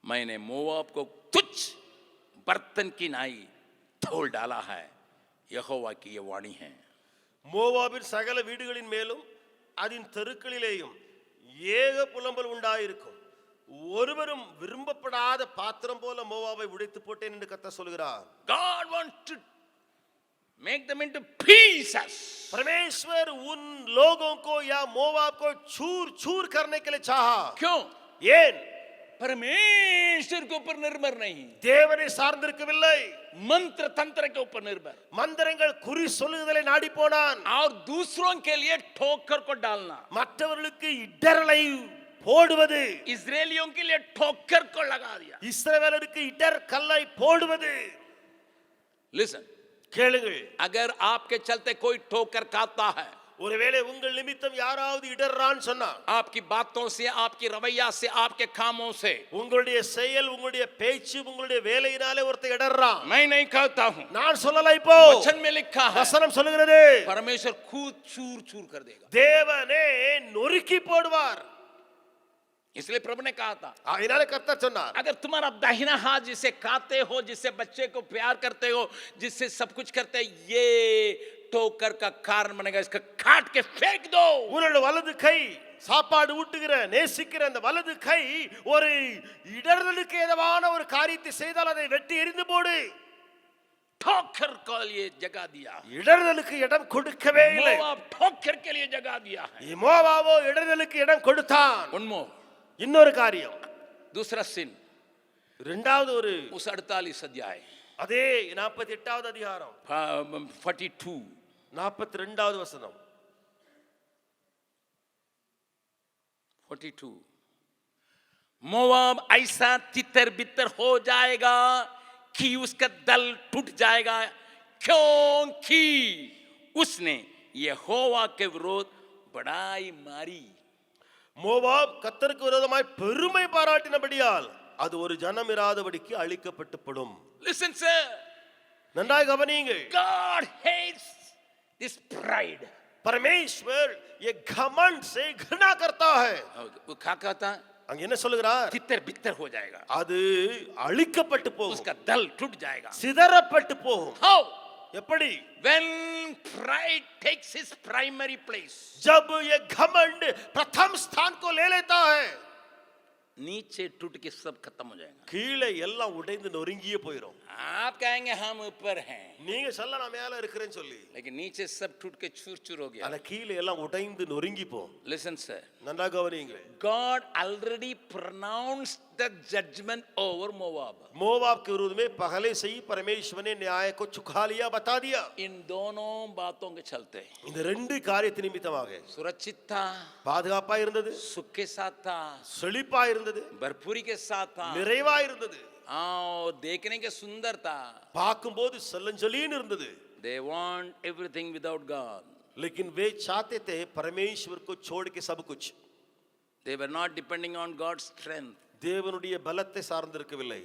मैंने मोआब को तुच्छ बर्तन की नाई तोड़ डाला है. यहोवा की ये वाणी है. மோவாபின் சகல வீடுகளின் மேலும் அதன் தெருக்களிலேயும் ஏக புலம்பல் உண்டாயிருக்கும். ஒருவரும் விரும்பப்படாத பாத்திரம் போல மோவாபை உடைத்து போட்டேன் என்று கர்த்தர் சொல்கிறார். God wants to make them into pieces. परमेश्वर उन लोगों को या मोवाब को चूर चूर करने के लिए चाहा. क्यों? ஏன்? परमेश्वर के ऊपर निर्भर नहीं, தேவனை சார்ந்திருக்கவில்லை, मंत्र तंत्र के ऊपर निर्भर, மந்திரங்கள் குறி சொல்லுதலை நாடி போனான். और दूसरों के लिए ठोकर को डालना, மற்றவர்களுக்கு இடரலை போடுவது, इजरायलियों के लिए ठोकर को लगा दिया. இஸ்ரவேலருக்கு இடர் கல்லை போடுவது. Listen, கேளுங்கள், अगर आपके चलते कोई ठोकर खाता है, ஒருவேளை உங்கள் நிமித்தம் யாராவது இடர்றான்னு சொன்னா, आपकी बातों से, आपकी रवैया से, आपके कामों से, உங்களுடைய செயல், உங்களுடைய பேச்சு, உங்களுடைய வேலையினாலே ஒருத்தர் இடர்றான், मैं नहीं कहता हूं, நான் சொல்லல, இப்போ वचन में लिखा है, வசனம் சொல்லுகிறது, परमेश्वर खुद चूर चूर कर देगा. தேவனே நொறுக்கி போடுவார். इसलिए प्रभु ने कहा था, அதனால கர்த்தர் சொன்னார், अगर तुम्हारा दाहिना हाथ जिसे खाते हो, जिससे बच्चे को प्यार करते हो, जिससे सब कुछ करते हो, ये ठोकर का कारण बनेगा, इसका काट के फेंक दो. உன்னோட வலது கை சாப்பாடு ஊட்டுகிற நேசிக்கிற அந்த வலது கை ஒரு இடர்களுக்கு ஏதுவான ஒரு காரியத்தை செய்தால் அதை வெட்டி எறிந்து போடு. ठोकर को लिए जगह दिया, இடர்களுக்கு இடம் கொடுக்கவே இல்லை. मोआब ठोकर के लिए जगह दिया है. மோவாபோ இடர்களுக்கு இடம் கொடுத்தான். उन्मोह. இன்னொரு காரியம், दूसरा सिन, இரண்டாவது ஒரு उस 48 अध्याय, அதே 48வது அதிகாரம் 42, 42வது வசனம், 42, मोआब ऐसा तितर बितर हो जाएगा कि उसका दल टूट जाएगा, क्योंकि उसने यहोवा के विरोध बड़ाई मारी. மோவாப் கர்த்தருக்கு விரோதமாய் பெருமை பாராட்டினபடியால் அது ஒரு ஜனம் இராதபடிக்கு அழிக்கப்பட்டுப்படும். Listen sir, நன்றாக கவனியுங்கள், God hates this pride. परमेश्वर ये घमंड से घृणा करता है. वो क्या कहता है? அங்க என்ன சொல்லுகிறார்? तितर बितर हो जाएगा, அது அழிக்கப்பட்டு போகும், उसका दल टूट जाएगा. சிதறப்பட்டு போகும். How? எப்படி? When pride takes its primary place, जब ये घमंड प्रथम स्थान को ले लेता है, नीचे टूट के सब खत्म हो जाएगा. கீழே எல்லாம் உடைந்து நொறுங்கியே போயிடும். आप कहेंगे हम ऊपर हैं, நீங்க சொல்ல நான் மேல இருக்கிறேன்னு சொல்லி, लेकिन नीचे सब टूट के चूर चूर हो गया. ஆனா கீழே எல்லாம் உடைந்து நொறுங்கி போகும். Listen sir, நன்றாக கவனியுங்கள், God already pronounced the judgment over Moab. Moab के विरोध में पहले से ही परमेश्वर ने न्याय को चुका लिया, बता दिया. इन दोनों बातों के चलते இந்த ரெண்டு காரியத்தின் நிமித்தமாக सुरक्षित था, பாதுகாப்பா இருந்தது, सुख के साथ था, செழிப்பா இருந்தது, भरपूरी के साथ था, நிறைவா இருந்தது, और देखने के सुंदर था. பார்க்கும்போது செல்லஞ்சொலின்னு இருந்தது. They want everything without God. लेकिन वे चाहते थे परमेश्वर को छोड़ के सब कुछ. They were not depending on God's strength. தேவனுடைய பலத்தை சார்ந்திருக்கவில்லை.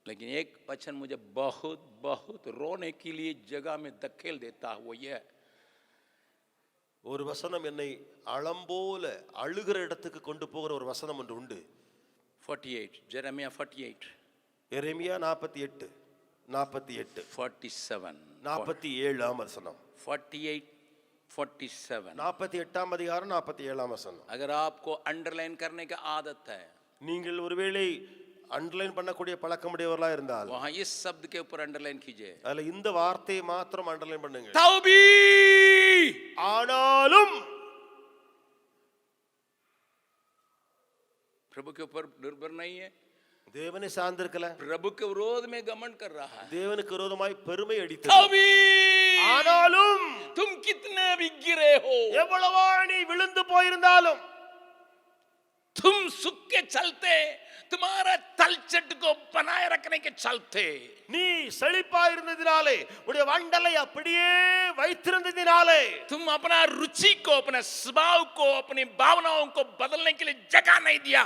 लेकिन एक वचन मुझे बहुत बहुत रोने के लिए जगह में धकेल देता है, वो ये, ஒரு வசனம் என்னை அளம்போல அழுகிற இடத்துக்கு கொண்டு போகிற ஒரு வசனம் ஒன்று உண்டு. 48, Jeremiah 48, எரேமியா 48, 47, 47, 47ஆம் வசனம், 48, 47. 48ஆம் அதிகாரம் 47ஆம் வசனம். अगर आपको अंडरलाइन करने की आदत है, நீங்கள் ஒருவேளை அண்டர்லைன் பண்ணக்கூடிய பழக்கமுடையவர்களா இருந்தால் वहां इस शब्द के ऊपर अंडरलाइन कीजिए, அதுல இந்த வார்த்தையை மாத்திரம் அண்டர்லைன் பண்ணுங்க. तौबी, ஆனாலும் प्रभु के ऊपर निर्भर नहीं है, தேவனை சார்ந்திருக்கல, प्रभु के विरोध में घमंड कर रहा है. தேவனுக்கு விரோதமாய் பெருமை அடித்தது. तौबी, ஆனாலும் तुम कितने भी गिरे हो, எவ்வளவோ நீ விழுந்து போயிருந்தாலும், तुम सुख के चलते, तुम्हारा तलछट को बनाए रखने के चलते, நீ செழிப்பா இருந்ததினாலே, உடைய வண்டலை அப்படியே வைத்திருந்ததினாலே, तुम अपना रुचि को, अपने स्वभाव को, अपनी भावनाओं को बदलने के लिए जगह नहीं दिया.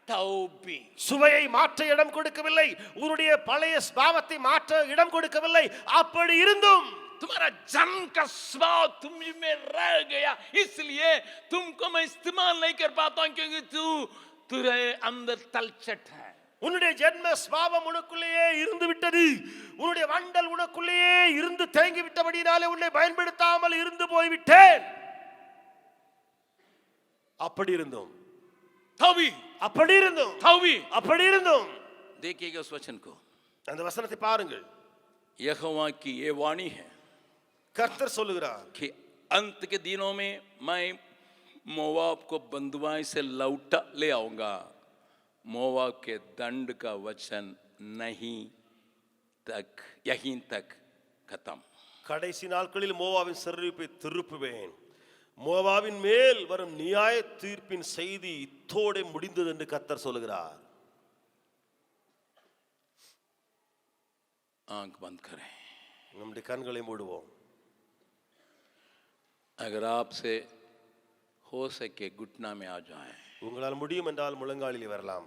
तौबी, சுவையை மாற்ற இடம் கொடுக்கவில்லை, உன்னுடைய பழைய ஸ்வபாவத்தை மாற்ற இடம் கொடுக்கவில்லை. அப்படி இருந்தும் तुम्हारा जन्म का स्वभाव तुम में रह गया, इसलिए तुमको मैं इस्तेमाल नहीं कर पाता हूं, क्योंकि तेरे अंदर तलछट है. உன்னுடைய ஜென்ம ஸ்வாபம் உனக்குள்ளேயே இருந்து விட்டது. உன்னுடைய வண்டல் உனக்குள்ளேயே இருந்து தேங்கி விட்டபடினாலே உன்னை பயன்படுத்தாமல் இருந்து போய்விட்டேன். அப்படி இருந்தோம், तभी அப்படி இருந்தோம், तभी அப்படி இருந்தோம். देखिएगा उस वचन को, அந்த वचनத்தை பாருங்கள். यहोवा की ये वाणी है கர்த்தர் சொல்லுகிறார், कि अंत के दिनों में मैं मोवाब को बंधुआई से लौटा ले आऊंगा. मोवाब के दंड का वचन नहीं तक यहीं तक खत्म. கடைசி நாட்களில் மோவாபின் சிறையிருப்பை திருப்புவேன். மோவாபின் மேல் வரும் நியாய தீர்ப்பின் செய்தி இத்தோட முடிந்தது என்று கர்த்தர் சொல்லுகிறார். आंख बंद करें. நம்முடைய கண்களை மூடுவோம். अगर आपसे हो सके घुटना में आ जाएं. உங்களால் முடியும் என்றால் முழங்காலில் வரலாம்.